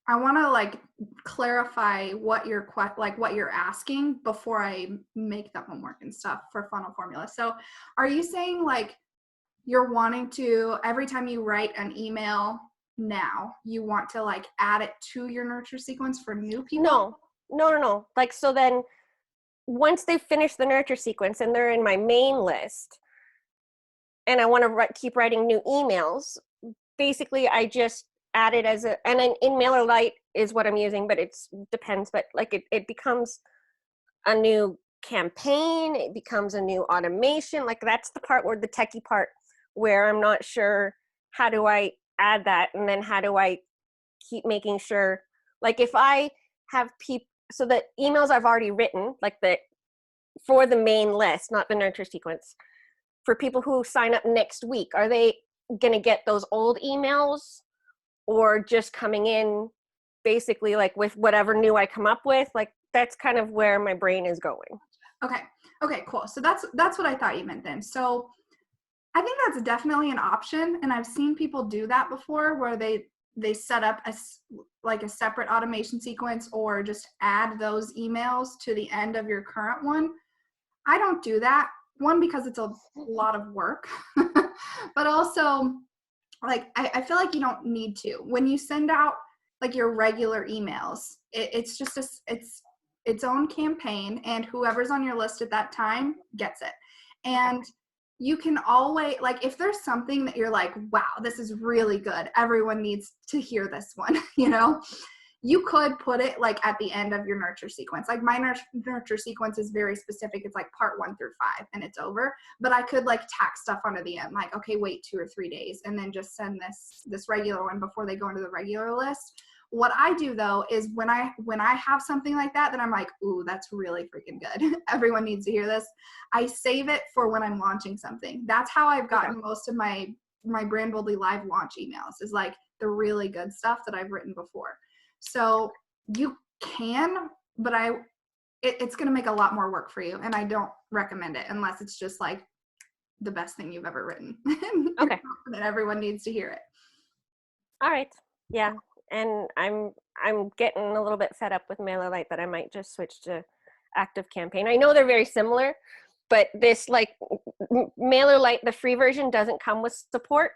want to like clarify what you're asking before I make the homework and stuff for funnel formula. So are you saying like you're wanting to, every time you write an email now, you want to like add it to your nurture sequence for new people? No. Like, so then once they finish the nurture sequence and they're in my main list and I want to keep writing new emails, basically I just add it as and then in MailerLite is what I'm using, but it depends, but like it becomes a new campaign, it becomes a new automation. Like that's the part where the techie part where I'm not sure how do I add that, and then how do I keep making sure, like if I have people, so the emails I've already written, like for the main list, not the nurture sequence, for people who sign up next week, are they going to get those old emails or just coming in basically like with whatever new I come up with. Like that's kind of where my brain is going. Okay, cool. So that's what I thought you meant then. So I think that's definitely an option, and I've seen people do that before, where they set up a separate automation sequence, or just add those emails to the end of your current one. I don't do that. One, because it's a lot of work, but also, like, I feel like you don't need to. When you send out like your regular emails, it's just it's its own campaign, and whoever's on your list at that time gets it. And you can always, like, if there's something that you're like, wow, this is really good, everyone needs to hear this one, you know, you could put it like at the end of your nurture sequence. Like my nurture sequence is very specific. It's like part 1 through 5 and it's over, but I could like tack stuff onto the end, like, okay, wait 2 or 3 days and then just send this regular one before they go into the regular list. What I do though is when I have something like that, then I'm like, ooh, that's really freaking good. Everyone needs to hear this. I save it for when I'm launching something. That's how I've gotten most of my Brand Boldly Live launch emails, is like the really good stuff that I've written before. So you can, but it's going to make a lot more work for you, and I don't recommend it unless it's just like the best thing you've ever written. Okay. That everyone needs to hear it. All right. Yeah. And I'm getting a little bit fed up with MailerLite that I might just switch to Active Campaign. I know they're very similar, but this like MailerLite, the free version, doesn't come with support.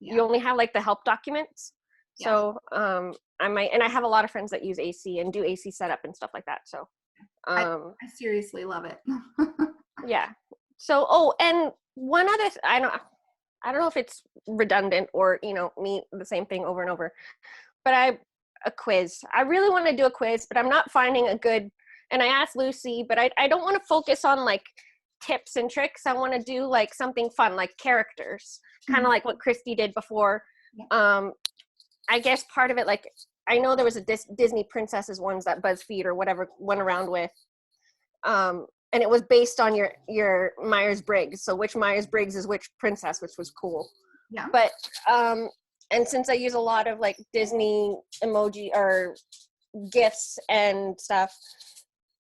Yeah. You only have like the help documents. Yeah. So I might, and I have a lot of friends that use AC and do AC setup and stuff like that. So I seriously love it. yeah. So, oh, and one other, I don't know if it's redundant or, you know, me the same thing over and over, but a quiz. I really want to do a quiz, but I'm not finding a good, and I asked Lucy, but I don't want to focus on like tips and tricks. I want to do like something fun, like characters, kind of like what Christy did before. I guess part of it, like, I know there was a Disney princesses ones that BuzzFeed or whatever went around with. And it was based on your Myers-Briggs. So which Myers-Briggs is which princess, which was cool. Yeah. But, and since I use a lot of like Disney emoji or GIFs and stuff,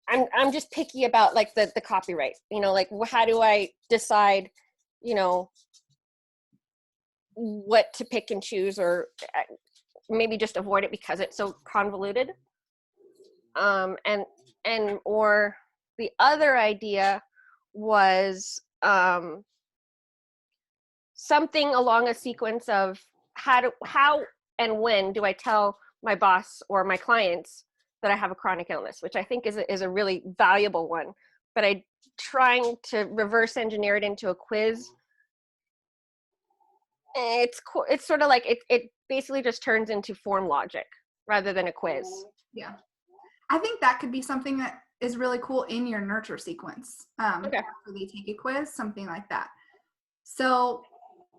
I'm just picky about like the copyright, you know, like how do I decide, you know, what to pick and choose, or maybe just avoid it because it's so convoluted. And or the other idea was something along a sequence of how and when do I tell my boss or my clients that I have a chronic illness, which I think is a really valuable one. But I trying to reverse engineer it into a quiz. It's sort of like it basically just turns into form logic rather than a quiz. Yeah. I think that could be something that is really cool in your nurture sequence. Okay. After they take a quiz, something like that. So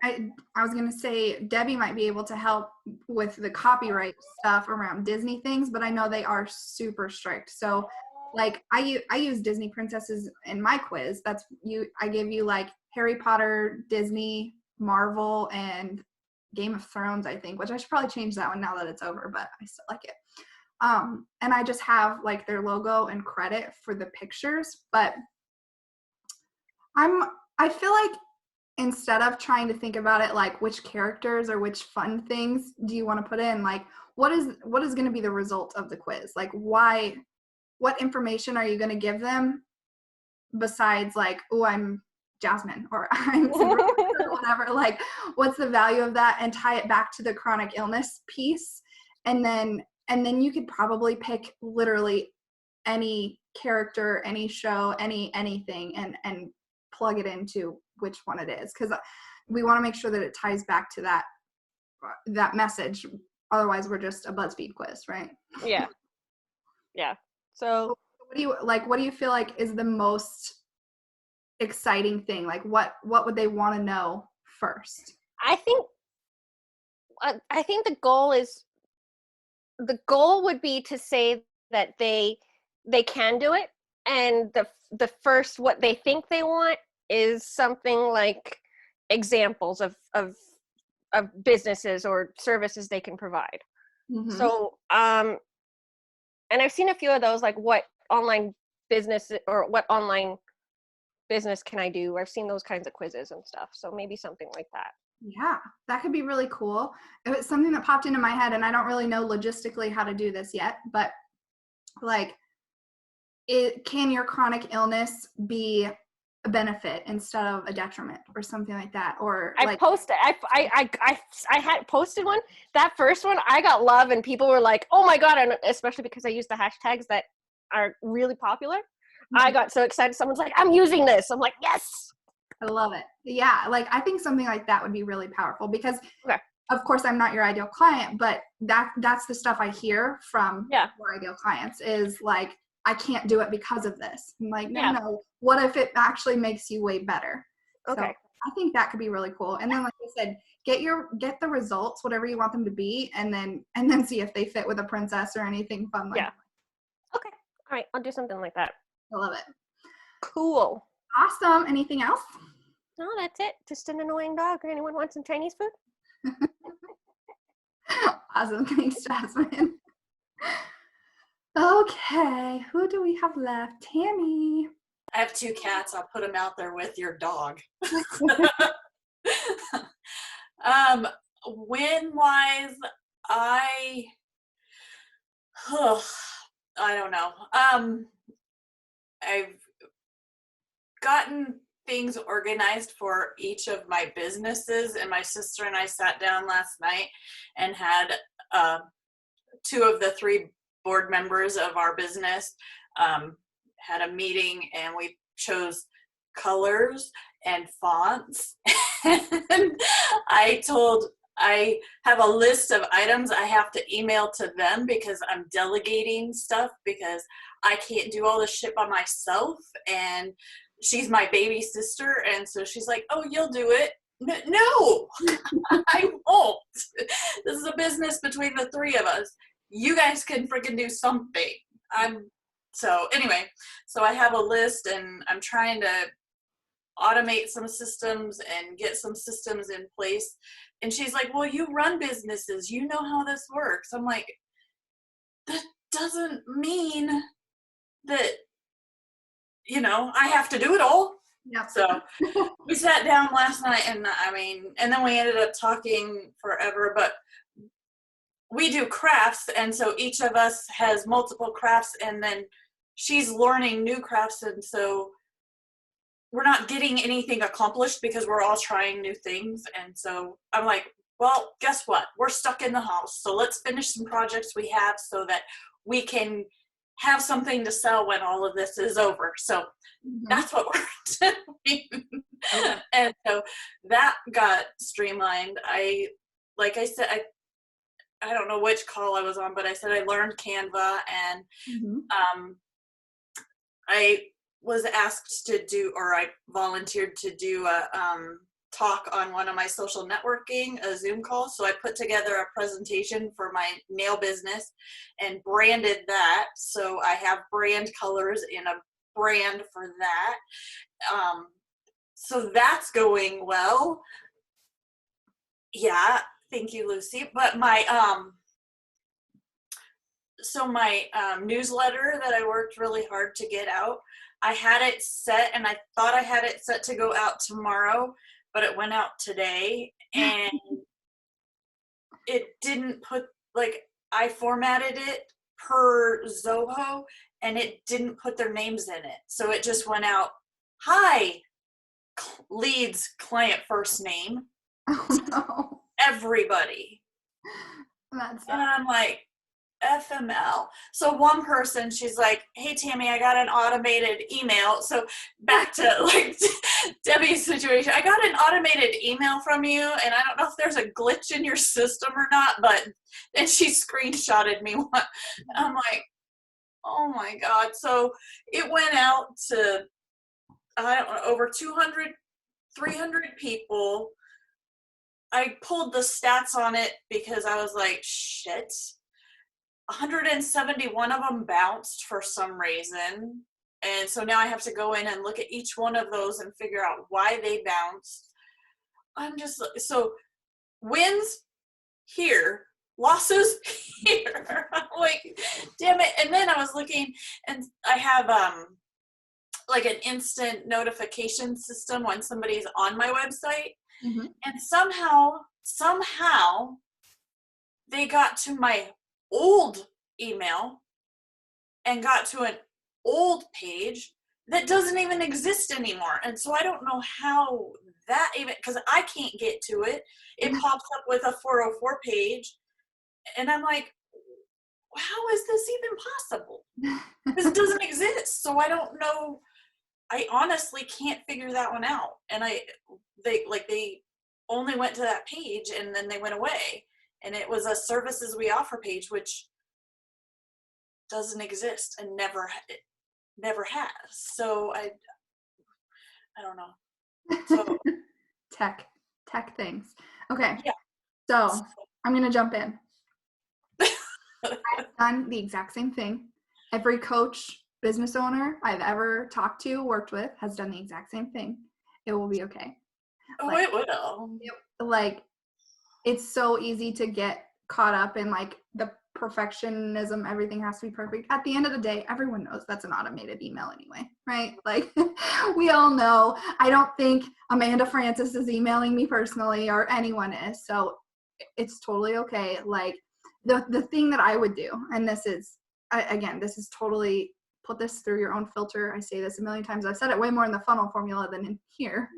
I was going to say Debbie might be able to help with the copyright stuff around Disney things, but I know they are super strict. So like I use Disney princesses in my quiz. I give you like Harry Potter, Disney, Marvel, and Game of Thrones, I think, which I should probably change that one now that it's over, but I still like it. And I just have like their logo and credit for the pictures, but I feel like instead of trying to think about it like which characters or which fun things do you want to put in, like what is going to be the result of the quiz? Like what information are you going to give them besides like, oh, I'm Jasmine or I'm Sabrina or whatever, like what's the value of that, and tie it back to the chronic illness piece. And then you could probably pick literally any character, any show, anything and plug it into which one it is, because we want to make sure that it ties back to that message. Otherwise we're just a BuzzFeed quiz, right? Yeah. So what do you feel like is the most exciting thing? Like what would they want to know first? I think the goal would be to say that they can do it, and the first what they think they want is something like examples of of businesses or services they can provide. Mhm. So, and I've seen a few of those, like what online business or what online business can I do? I've seen those kinds of quizzes and stuff. So maybe something like that. Yeah, that could be really cool. It was something that popped into my head, and I don't really know logistically how to do this yet, but like, can your chronic illness be a benefit instead of a detriment or something like that? Or I like, posted, I had posted one. That first one, I got love, and people were like, "Oh my god!" And especially because I use the hashtags that are really popular, I got so excited. Someone's like, "I'm using this." I'm like, "Yes!" I love it. Yeah, like I think something like that would be really powerful because, Okay. of course, I'm not your ideal client, but that's the stuff I hear from Yeah. your ideal clients is like, I can't do it because of this. I'm like, no, Yeah. no. What if it actually makes you way better? Okay. So I think that could be really cool. And then, like I said, get the results, whatever you want them to be, and then see if they fit with a princess or anything fun like Yeah. Okay. All right. I'll do something like that. that. I love it. Cool. Awesome. Anything else? No, that's it. Just an annoying dog. Anyone want some Chinese food? Awesome. Thanks, Jasmine. Okay, who do we have left? Tammy. I have 2 cats. I'll put them out there with your dog. Win-wise, I don't know. I've gotten things organized for each of my businesses, and my sister and I sat down last night and had 2 of the 3 board members of our business had a meeting, and we chose colors and fonts. And I have a list of items I have to email to them because I'm delegating stuff because I can't do all this shit by myself, and she's my baby sister, and so she's like, "Oh, you'll do it." No, I won't. This is a business between the 3 of us. You guys can freaking do something. So anyway, so I have a list, and I'm trying to automate some systems and get some systems in place. And she's like, "Well, you run businesses. You know how this works." I'm like, that doesn't mean that, I have to do it all. Yep. So we sat down last night, and and then we ended up talking forever, but we do crafts, and so each of us has multiple crafts, and then she's learning new crafts, and so we're not getting anything accomplished because we're all trying new things. And so I'm like, well, guess what? We're stuck in the house, so let's finish some projects we have so that we can have something to sell when all of this is over. So that's what we're doing. And so that got streamlined. Like I said, I don't know which call I was on, but I said I learned Canva, and I was asked to do, or I volunteered to do a talk on one of my social networking, a Zoom call. So I put together a presentation for my nail business and branded that. So I have brand colors in a brand for that. So that's going well. Yeah, thank you, Lucy. But my newsletter that I worked really hard to get out, I had it set, and I thought I had it set to go out tomorrow, but it went out today, and it didn't put, I formatted it per Zoho, and it didn't put their names in it. So it just went out, "Hi, leads client first name." Oh no. Everybody. That's And I'm like, FML. So one person, she's like, "Hey Tammy, I got an automated email." So back to Debbie's situation, I got an automated email from you, and I don't know if there's a glitch in your system or not, but then she screenshotted me one. I'm like, oh my God. So it went out to, I don't know, over 200, 300 people. I pulled the stats on it because I was like, shit. 171 of them bounced for some reason. And so now I have to go in and look at each one of those and figure out why they bounced. I'm just, so wins here, losses here. I'm like, damn it. And then I was looking, and I have like an instant notification system when somebody's on my website. Mm-hmm. And somehow they got to my old email and got to an old page that doesn't even exist anymore. And so I don't know how that even, because I can't get to it. It pops up with a 404 page. And I'm like, how is this even possible? Because it doesn't exist. So I don't know. I honestly can't figure that one out. And they only went to that page and then they went away. And it was a services we offer page, which doesn't exist and never has. So I don't know. So Tech things. Okay. Yeah. So I'm gonna jump in. I've done the exact same thing. Every coach, business owner I've ever talked to, worked with, has done the exact same thing. It will be okay. Oh, Like, it will. like, it's so easy to get caught up in like the perfectionism, everything has to be perfect. At the end of the day, everyone knows that's an automated email anyway, right? Like, we all know. I don't think Amanda Francis is emailing me personally, or anyone is, so it's totally okay. Like, the thing that I would do, and this is, again, this is totally, put this through your own filter. I say this a million times. I've said it way more in the funnel formula than in here.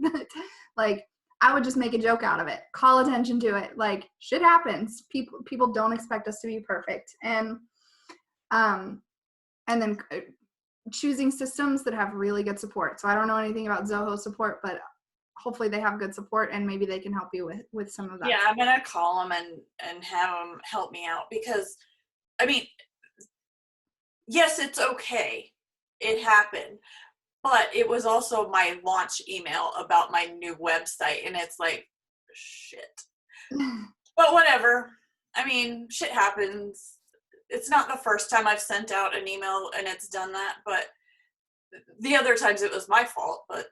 Like, I would just make a joke out of it. Call attention to it. Like, shit happens. People don't expect us to be perfect. And then choosing systems that have really good support. So I don't know anything about Zoho support, but hopefully they have good support and maybe they can help you with some of that. Yeah, I'm gonna call them and have them help me out, because I mean, yes, it's okay. It happened. But it was also my launch email about my new website, and it's like, shit. But whatever. I mean, shit happens. It's not the first time I've sent out an email and it's done that, but the other times it was my fault. But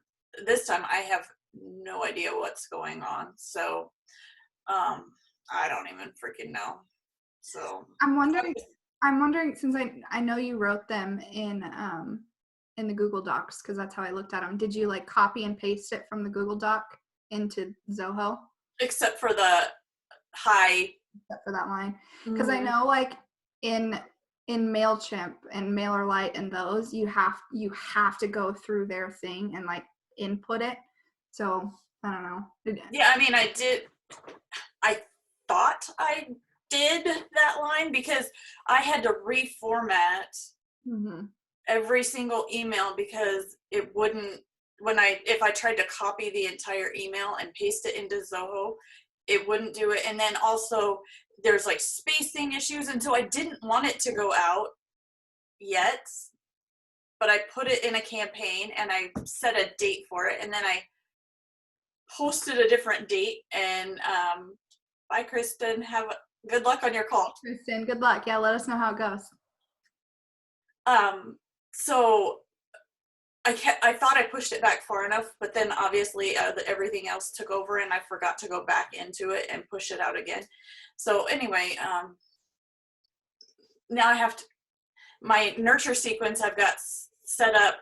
this time I have no idea what's going on. So I don't even freaking know. So I'm wondering, since I know you wrote them in the Google Docs, because that's how I looked at them. Did you like copy and paste it from the Google Doc into Zoho? Except for the high. Except for that line. Because I know, like, in MailChimp and MailerLite and those, you have to go through their thing and like input it. So I don't know. Yeah, I mean, I thought I did that line because I had to reformat every single email because it wouldn't, if I tried to copy the entire email and paste it into Zoho, it wouldn't do it. And then also there's like spacing issues. And so I didn't want it to go out yet, but I put it in a campaign and I set a date for it. And then I posted a different date. And bye, Kristen. Have good luck on your call. Kristen, good luck. Yeah, let us know how it goes. So I thought I pushed it back far enough, but then obviously everything else took over and I forgot to go back into it and push it out again. So anyway, now I have to, my nurture sequence I've got set up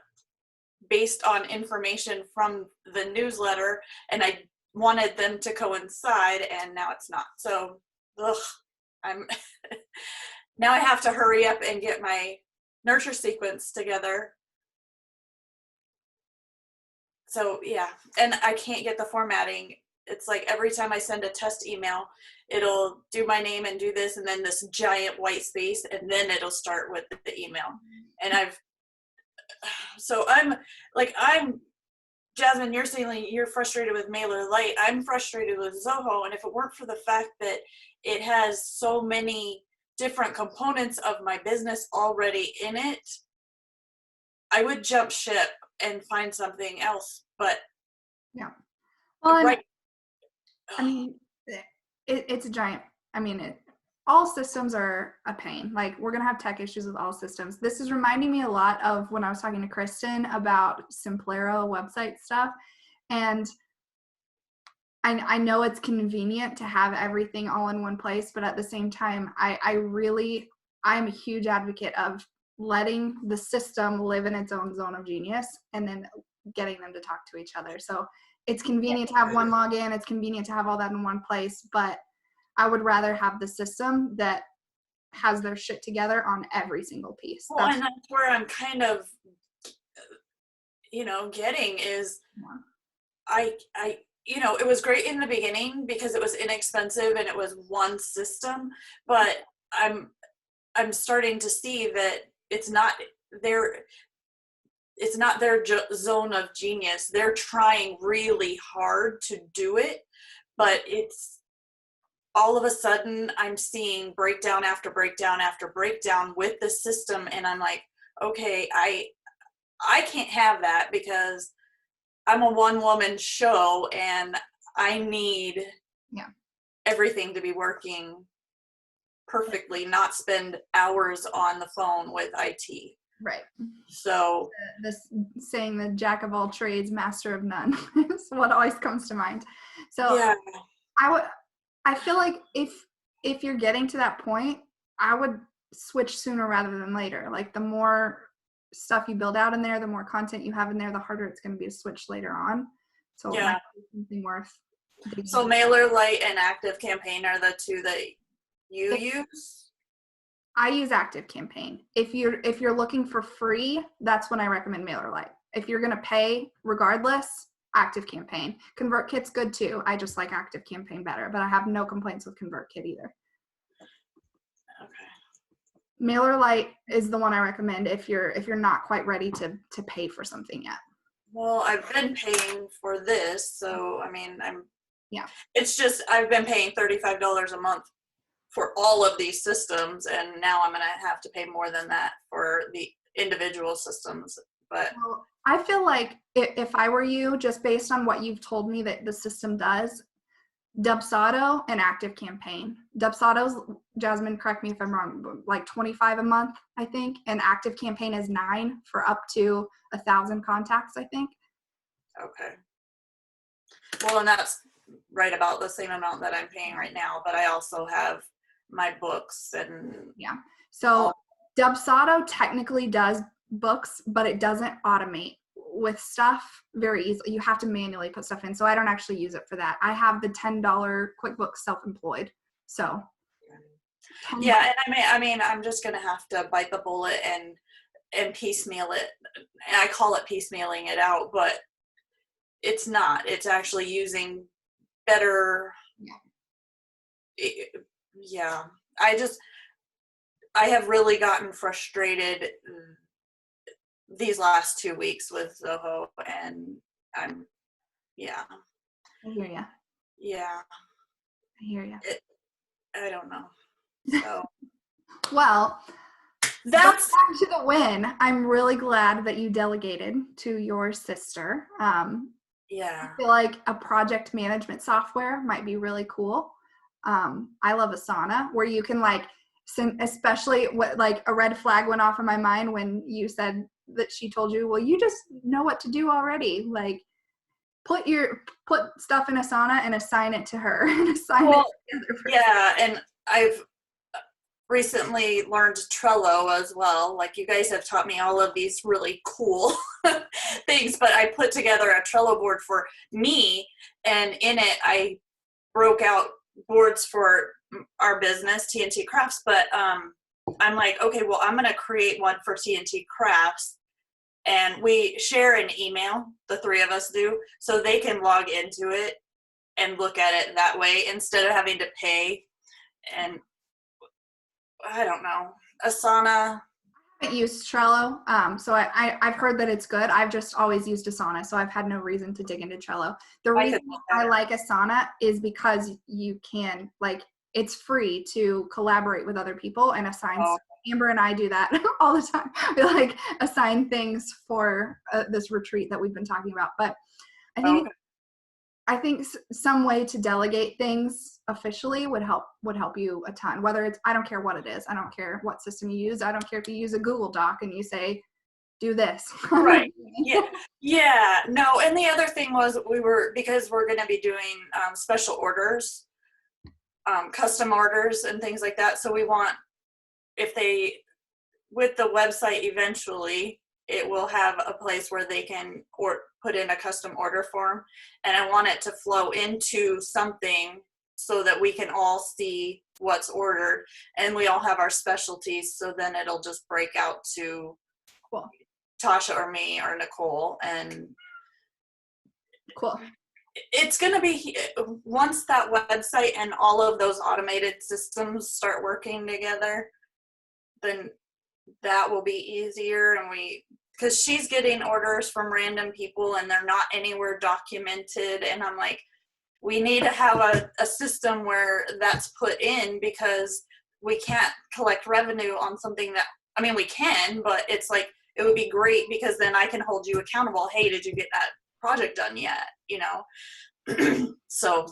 based on information from the newsletter, and I wanted them to coincide, and now it's not. So, now I have to hurry up and get my nurture sequence together. So yeah, and I can't get the formatting. It's like every time I send a test email, it'll do my name and do this, and then this giant white space, and then it'll start with the email. And I'm Jasmine, you're saying you're frustrated with MailerLite. I'm frustrated with Zoho, and if it weren't for the fact that it has so many different components of my business already in it, I would jump ship and find something else. But yeah, well, right. I mean, it's a giant. I mean, all systems are a pain. Like, we're gonna have tech issues with all systems. This is reminding me a lot of when I was talking to Kristen about Simplero website stuff, and I know it's convenient to have everything all in one place, but at the same time, I'm a huge advocate of letting the system live in its own zone of genius and then getting them to talk to each other. So it's convenient to have one login. It's convenient to have all that in one place, but I would rather have the system that has their shit together on every single piece. Well, and that's where I'm kind of, getting is it was great in the beginning because it was inexpensive and it was one system, but I'm starting to see that it's not their zone of genius. They're trying really hard to do it, but it's all of a sudden I'm seeing breakdown after breakdown after breakdown with the system, and I'm like, okay, I can't have that because I'm a one-woman show and I need everything to be working perfectly, not spend hours on the phone with IT. Right. So this saying, the jack of all trades, master of none is what always comes to mind. So yeah. I feel like if you're getting to that point, I would switch sooner rather than later. Like the more stuff you build out in there, the more content you have in there, the harder it's going to be to switch later on. So it might be something worth digging So into. MailerLite and Active Campaign are the two that you use? I use Active Campaign. If you're looking for free, that's when I recommend MailerLite. If you're going to pay regardless, Active Campaign. ConvertKit's good too. I just like Active Campaign better, but I have no complaints with ConvertKit either. Okay. MailerLite is the one I recommend if you're not quite ready to pay for something yet. Well, I've been paying for this, so I mean, Yeah. It's just I've been paying $35 a month for all of these systems, and now I'm gonna have to pay more than that for the individual systems. But Well, I feel like if I were you, just based on what you've told me that the system does, Dubsado and Active Campaign. Dubsado's, Jasmine, correct me if I'm wrong, like $25 a month, I think, and Active Campaign is $9 for up to 1,000 contacts, I think. okay. Well, and that's right about the same amount that I'm paying right now, but I also have my books and So Dubsado technically does books, but it doesn't automate with stuff very easily. You have to manually put stuff in. So I don't actually use it for that. I have the $10 QuickBooks Self-Employed. So yeah, and I mean, I'm just gonna have to bite the bullet and piecemeal it. And I call it piecemealing it out, but it's not. It's actually using better. Yeah. I have really gotten frustrated these last 2 weeks with Zoho, and I hear you. Yeah. I hear you. I don't know. So Well, that's back to the win. I'm really glad that you delegated to your sister. yeah. I feel like a project management software might be really cool. I love Asana, where you can especially what a red flag went off in my mind when you said that she told you, well, you just know what to do already. Like put stuff in Asana and assign it to her and assign it together. Yeah, and I've recently learned Trello as well. Like you guys have taught me all of these really cool things, but I put together a Trello board for me, and in it I broke out boards for our business, TNT Crafts, but I'm like, okay, well, I'm going to create one for TNT Crafts, and we share an email, the three of us do, so they can log into it and look at it that way instead of having to pay. And I don't know, Asana. I haven't used Trello, so I've heard that it's good. I've just always used Asana, so I've had no reason to dig into Trello. The reason I like Asana is because you can, it's free to collaborate with other people and assign stuff. Amber and I do that all the time. We assign things for this retreat that we've been talking about. But I think some way to delegate things officially would help you a ton. Whether it's, I don't care what it is. I don't care what system you use. I don't care if you use a Google Doc and you say, do this. Right. Yeah. No. And the other thing was because we're going to be doing special orders, custom orders and things like that. So we want, with the website eventually, it will have a place where they can put in a custom order form. And I want it to flow into something so that we can all see what's ordered and we all have our specialties. So then it'll just break out to Cool. Tasha or me or Nicole. And Cool. it's going to be, once that website and all of those automated systems start working together, then that will be easier. And because she's getting orders from random people and they're not anywhere documented. And I'm like, we need to have a system where that's put in, because we can't collect revenue on something that, I mean, we can, but it's like, it would be great because then I can hold you accountable. Hey, did you get that project done yet? You know? So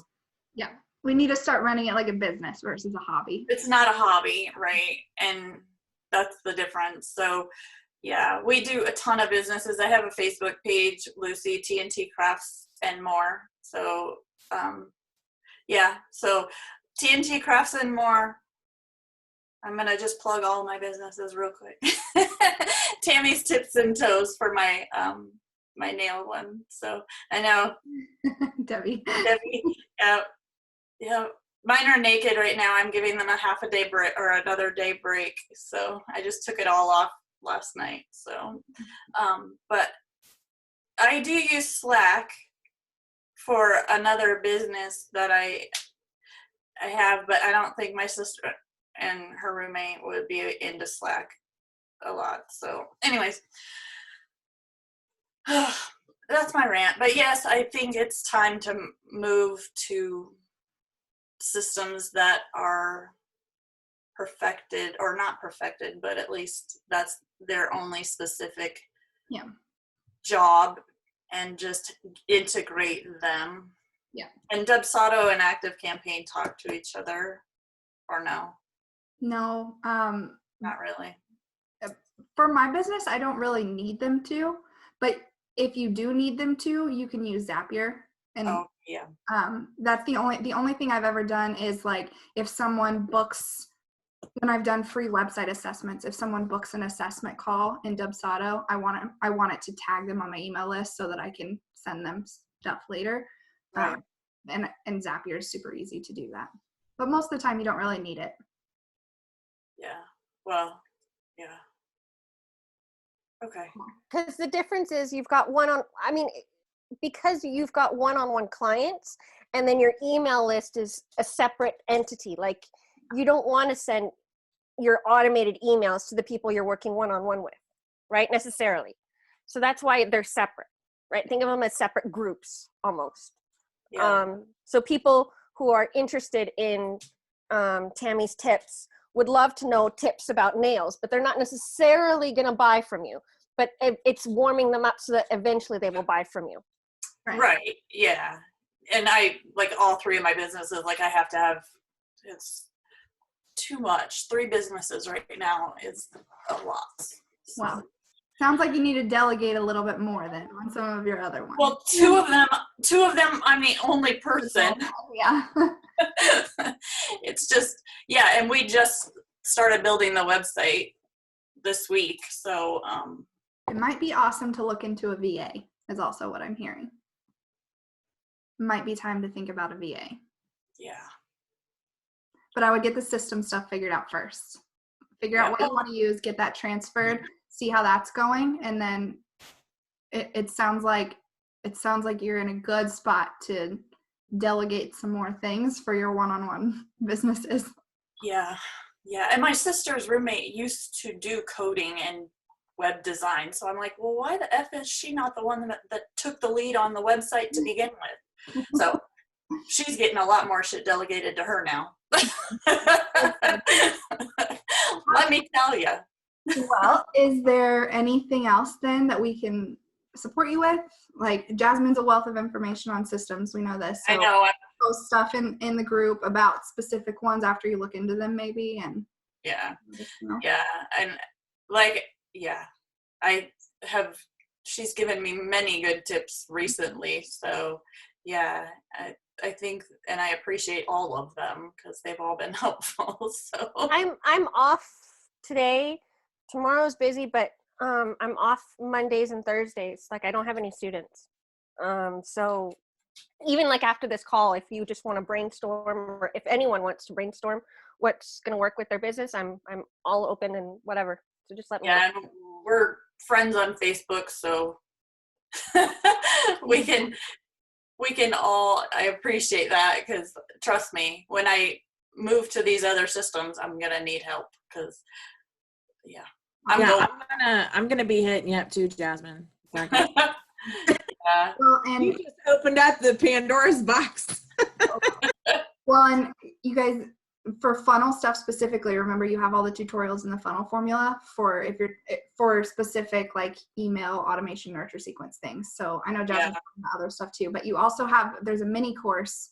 yeah, we need to start running it like a business versus a hobby. it's not a hobby, right? And that's the difference. So yeah, we do a ton of businesses. I have a Facebook page, Lucy TNT Crafts and More. So yeah, so TNT Crafts and More. I'm gonna just plug all my businesses real quick. Tammy's Tips and Toes for my my nail one. So I know Debbie. Yeah. Mine are naked right now. I'm giving them a half a day break or another day break. So I just took it all off last night. So, but I do use Slack for another business that I have, but I don't think my sister and her roommate would be into Slack a lot. So anyways, that's my rant. But yes, I think it's time to move to systems that are perfected, or not perfected, but at least that's their only specific job, and just integrate them. Yeah. And Dubsado and Active Campaign talk to each other, or no? No, Not really. for my business, I don't really need them to, but if you do need them to, you can use Zapier. And Oh yeah. that's the only thing I've ever done is like if someone books, when I've done free website assessments, if someone books an assessment call in Dubsado, I want it to tag them on my email list so that I can send them stuff later. Right. And Zapier is super easy to do that, but most of the time you don't really need it. Yeah. Well, yeah. Okay. Because the difference is you've got because you've got one-on-one clients, and then your email list is a separate entity. Like, you don't want to send your automated emails to the people you're working one-on-one with, right? Necessarily. So that's why they're separate, right? Think of them as separate groups almost. Yeah. So people who are interested in Tammy's tips would love to know tips about nails, but they're not necessarily going to buy from you. But it's warming them up so that eventually they will buy from you. Right. Yeah. And I, like, all three of my businesses, like, I have to have, it's too much. 3 businesses right now is a lot. So. Wow. Sounds like you need to delegate a little bit more then on some of your other ones. Well, two of them, I'm the only person. Yeah. It's just, yeah. And we just started building the website this week. So, It might be awesome to look into a VA is also what I'm hearing. Might be time to think about a VA. yeah. But I would get the system stuff figured out first. Figure out what you want to use, get that transferred, see how that's going, and then it sounds like you're in a good spot to delegate some more things for your one-on-one businesses. Yeah. Yeah. And my sister's roommate used to do coding and web design. So I'm like, well, why the F is she not the one that took the lead on the website to begin with? So she's getting a lot more shit delegated to her now. Let me tell you. Well, is there anything else then that we can support you with? Like, Jasmine's a wealth of information on systems. We know this. So I know. post stuff in the group about specific ones after you look into them maybe. And Yeah. you know. Yeah. And like, yeah, I she's given me many good tips recently. So yeah, I think, and I appreciate all of them because they've all been helpful. So I'm off today. Tomorrow's busy, but I'm off Mondays and Thursdays. Like I don't have any students. So even like after this call, if you just want to brainstorm, or if anyone wants to brainstorm what's going to work with their business, I'm all open and whatever. So just let me know. yeah, and we're friends on Facebook, so we can all, I appreciate that, because trust me, when I move to these other systems, I'm gonna need help, because I'm gonna be hitting you up too, Jasmine. Yeah. Well, and You just opened up the Pandora's box. and you guys, for funnel stuff specifically, remember you have all the tutorials in the funnel formula for for specific like email automation nurture sequence things. So I know Jasmine's talking about other stuff too, but you also there's a mini course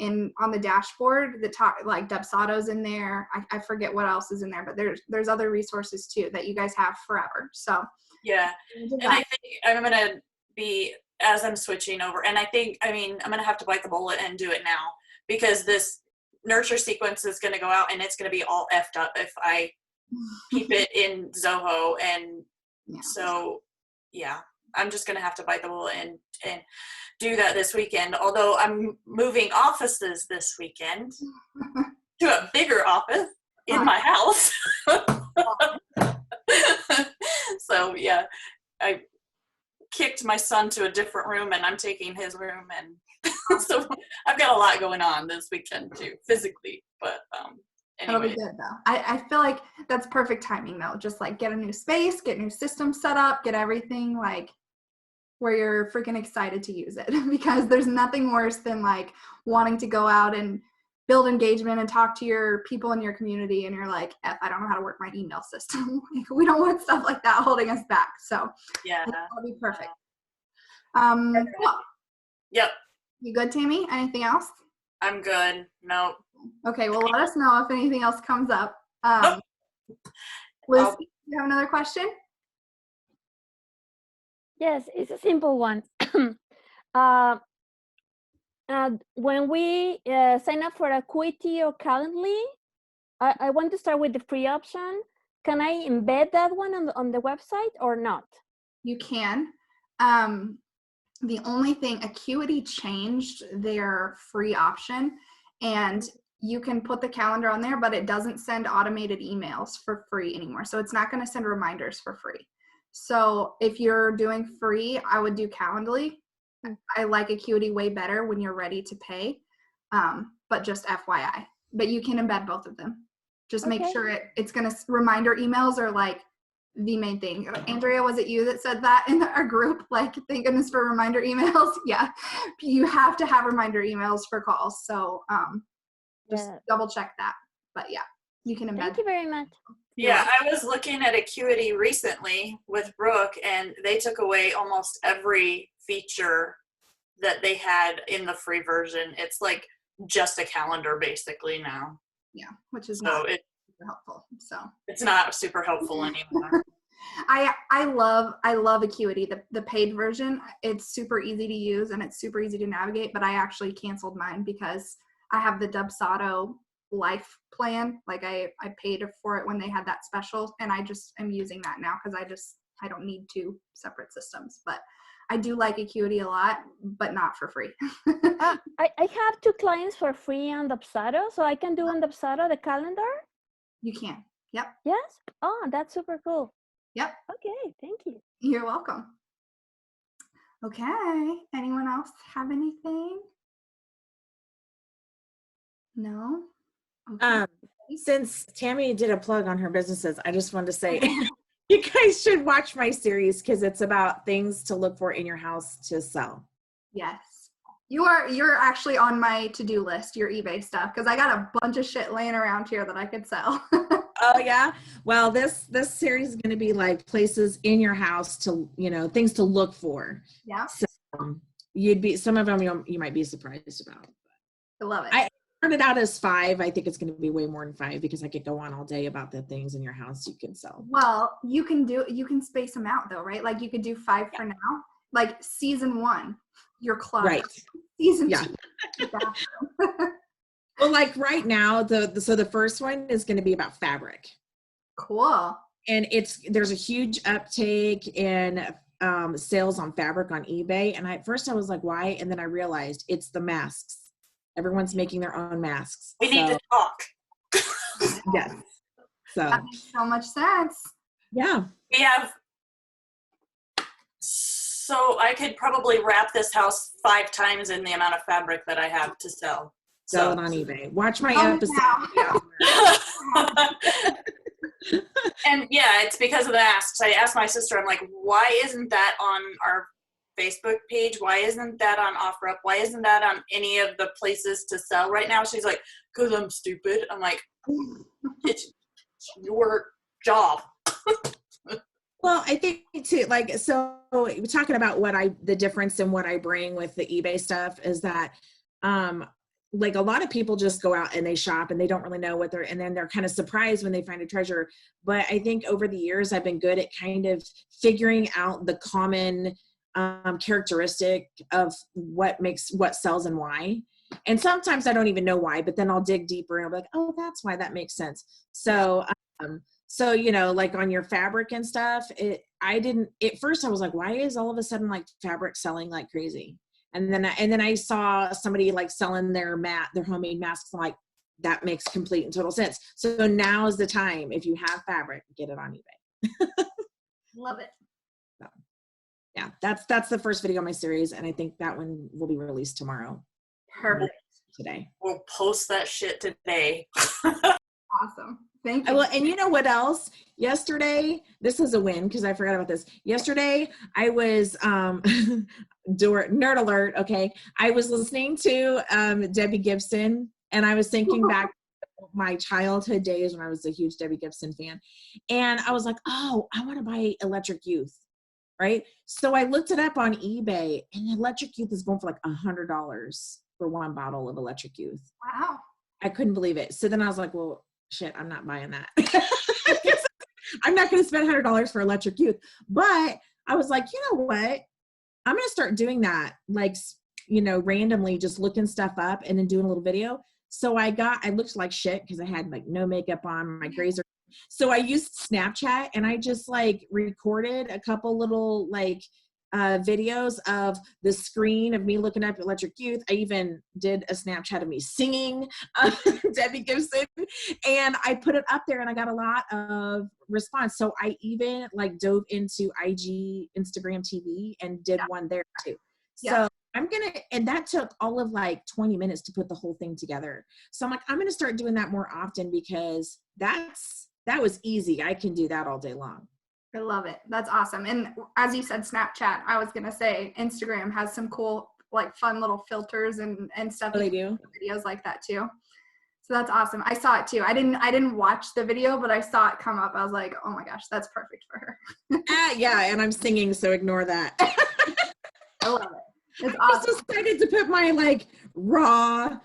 on the dashboard that like Dubsato's in there. I forget what else is in there, but there's other resources too that you guys have forever. So yeah, and I think I'm gonna be, as I'm switching over, and I'm gonna have to bite the bullet and do it now, because this nurture sequence is going to go out and it's going to be all effed up if I keep it in Zoho. And so, yeah, I'm just going to have to bite the bullet and do that this weekend. Although I'm moving offices this weekend to a bigger office in my house. So, yeah, I kicked my son to a different room and I'm taking his room, and so I've got a lot going on this weekend too, physically. But anyway. That'll be good though. I feel like that's perfect timing though. Just like get a new space, get new systems set up, get everything like where you're freaking excited to use it. Because there's nothing worse than like wanting to go out and build engagement and talk to your people in your community and you're like, I don't know how to work my email system. We don't want stuff like that holding us back. So yeah, that'll be perfect. Cool. Yep. You good, Tammy? Anything else? I'm good. No. Okay, well, let us know if anything else comes up. Lucy, do you have another question? Yes, it's a simple one. When we sign up for Acuity or Calendly, I want to start with the free option. Can I embed that one on the website or not? You can. The only thing, Acuity changed their free option, and you can put the calendar on there, but it doesn't send automated emails for free anymore. So it's not going to send reminders for free. So if you're doing free, I would do Calendly. I like Acuity way better when you're ready to pay, but just FYI. But you can embed both of them. Just make sure it's going to, reminder emails are like the main thing. Andrea, was it you that said that in our group? Like, thank goodness for reminder emails. Yeah, you have to have reminder emails for calls. So just double check that. But yeah, you can embed. Thank you very much. Yeah, I was looking at Acuity recently with Brooke, and they took away almost every feature that they had in the free version. It's like just a calendar basically now. Yeah, which is not super helpful. So it's not super helpful anymore. I love Acuity, the paid version. It's super easy to use and it's super easy to navigate, but I actually canceled mine because I have the Dubsato life plan. Like I paid for it when they had that special, and I just am using that now because I don't need two separate systems. But I do like Acuity a lot, but not for free. I have 2 clients for free on Dubsato, so I can do on Dubsato the calendar? You can. Yep. Yes? Oh, that's super cool. Yep. Okay, thank you. You're welcome. Okay. Anyone else have anything? No? Okay. Since Tammy did a plug on her businesses, I just wanted to say you guys should watch my series because it's about things to look for in your house to sell. Yes. You're actually on my to-do list, your eBay stuff, because I got a bunch of shit laying around here that I could sell. Oh yeah. Well, this series is going to be like places in your house to, things to look for. Yeah. So some of them you might be surprised about. I love it. started out as 5. I think it's going to be way more than 5 because I could go on all day about the things in your house you can sell. Well, you can space them out though, right? Like you could do 5 for now. Like season 1, your club. Right. Season Yeah. 2. Well, like right now, the first one is going to be about fabric. Cool. And there's a huge uptake in sales on fabric on eBay. And at first I was like, why? And then I realized it's the masks. Everyone's making their own masks. We need to talk. Yes. So That makes so much sense. yeah. We have, so I could probably wrap this house 5 times in the amount of fabric that I have to sell. Sell it on eBay. Watch my episode. And yeah, it's because of the masks. I asked my sister, I'm like, why isn't that on our Facebook page? Why isn't that on OfferUp? Why isn't that on any of the places to sell right now? She's like, because I'm stupid. I'm like, it's your job. Well, I think too, like, so we're talking about the difference in what I bring with the eBay stuff is that, like a lot of people just go out and they shop and they don't really know and then they're kind of surprised when they find a treasure. But I think over the years, I've been good at kind of figuring out the common characteristic of what sells and why. And sometimes I don't even know why, but then I'll dig deeper and I'll be like, oh, that's why, that makes sense. So, you know, like on your fabric and stuff, at first I was like, why is all of a sudden like fabric selling like crazy? And then I saw somebody like selling their homemade masks. I'm like, that makes complete and total sense. So now is the time. If you have fabric, get it on eBay. Love it. So, yeah, that's the first video of my series, and I think that one will be released tomorrow. Perfect. Today. We'll post that shit today. Awesome. Thank you. Well, and you know what else? Yesterday, this is a win because I forgot about this. Yesterday, I was nerd alert. Okay, I was listening to Debbie Gibson, and I was thinking back to my childhood days when I was a huge Debbie Gibson fan, and I was like, oh, I want to buy Electric Youth, right? So I looked it up on eBay, and Electric Youth is going for like $100 for one bottle of Electric Youth. Wow. I couldn't believe it. So then I was like, well, shit, I'm not buying that. I'm not going to spend $100 for Electric Youth. But I was like, you know what? I'm going to start doing that. Like, you know, randomly just looking stuff up and then doing a little video. So I looked like shit because I had like no makeup on, my grays are. So I used Snapchat and I just like recorded a couple little like videos of the screen of me looking up Electric Youth. I even did a Snapchat of me singing Debbie Gibson, and I put it up there and I got a lot of response. So I even like dove into Instagram TV and did one there too. So and that took all of like 20 minutes to put the whole thing together. So I'm like, I'm going to start doing that more often because that was easy. I can do that all day long. I love it. That's awesome. And as you said, Snapchat, I was going to say Instagram has some cool, like fun little filters and stuff. Oh, they do? Videos like that too. So that's awesome. I saw it too. I didn't watch the video, but I saw it come up. I was like, oh my gosh, that's perfect for her. Yeah. And I'm singing, so ignore that. I love it. It's I was awesome. excited to put my like raw,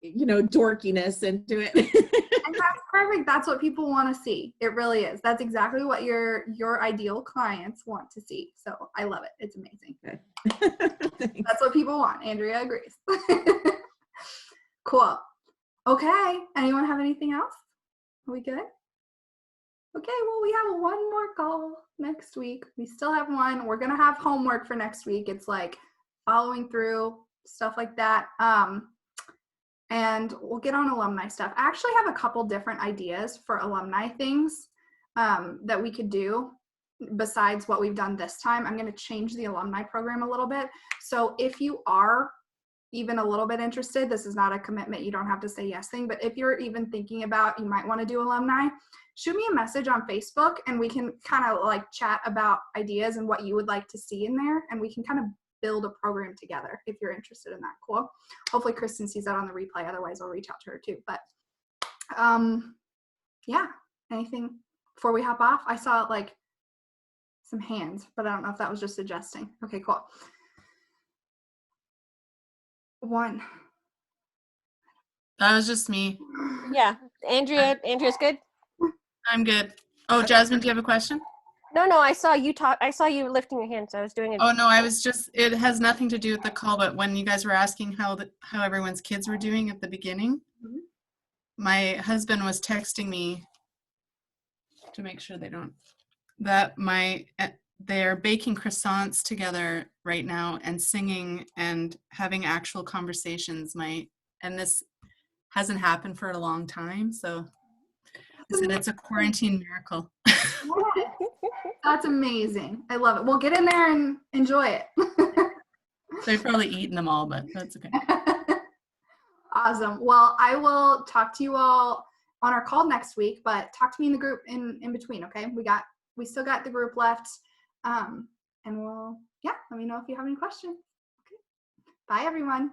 you know, dorkiness into it. And that's perfect. That's what people want to see. It really is. That's exactly what your ideal clients want to see. So I love it. It's amazing. That's what people want. Andrea agrees. Cool. Okay. Anyone have anything else? Are we good? Okay. Well, we have one more call next week. We still have one. We're going to have homework for next week. It's like following through, stuff like that. And we'll get on alumni stuff. I actually have a couple different ideas for alumni things that we could do besides what we've done this time. I'm going to change the alumni program a little bit. So if you are even a little bit interested, this is not a commitment. You don't have to say yes thing, but if you're even thinking about, you might want to do alumni, shoot me a message on Facebook and we can kind of like chat about ideas and what you would like to see in there. And we can kind of build a program together if you're interested in that. Cool. Hopefully Kristen sees that on the replay. Otherwise I'll reach out to her too. But yeah, anything before we hop off? I saw like some hands, but I don't know if that was just adjusting. Okay, cool. 1. That was just me. Yeah, Andrea's good. I'm good. Oh, Jasmine, do you have a question? No, I saw you talk. I saw you lifting your hand, so I was doing it. Oh no, I was just. It has nothing to do with the call, but when you guys were asking how everyone's kids were doing at the beginning, Mhm. my husband was texting me to make sure they're baking croissants together right now and singing and having actual conversations. And this hasn't happened for a long time, so I said it's a quarantine miracle. That's amazing. I love it. Well, get in there and enjoy it. They've probably eaten them all, but that's okay. Awesome. Well, I will talk to you all on our call next week, but talk to me in the group in between, okay? We still got the group left. And let me know if you have any questions. Okay. Bye everyone.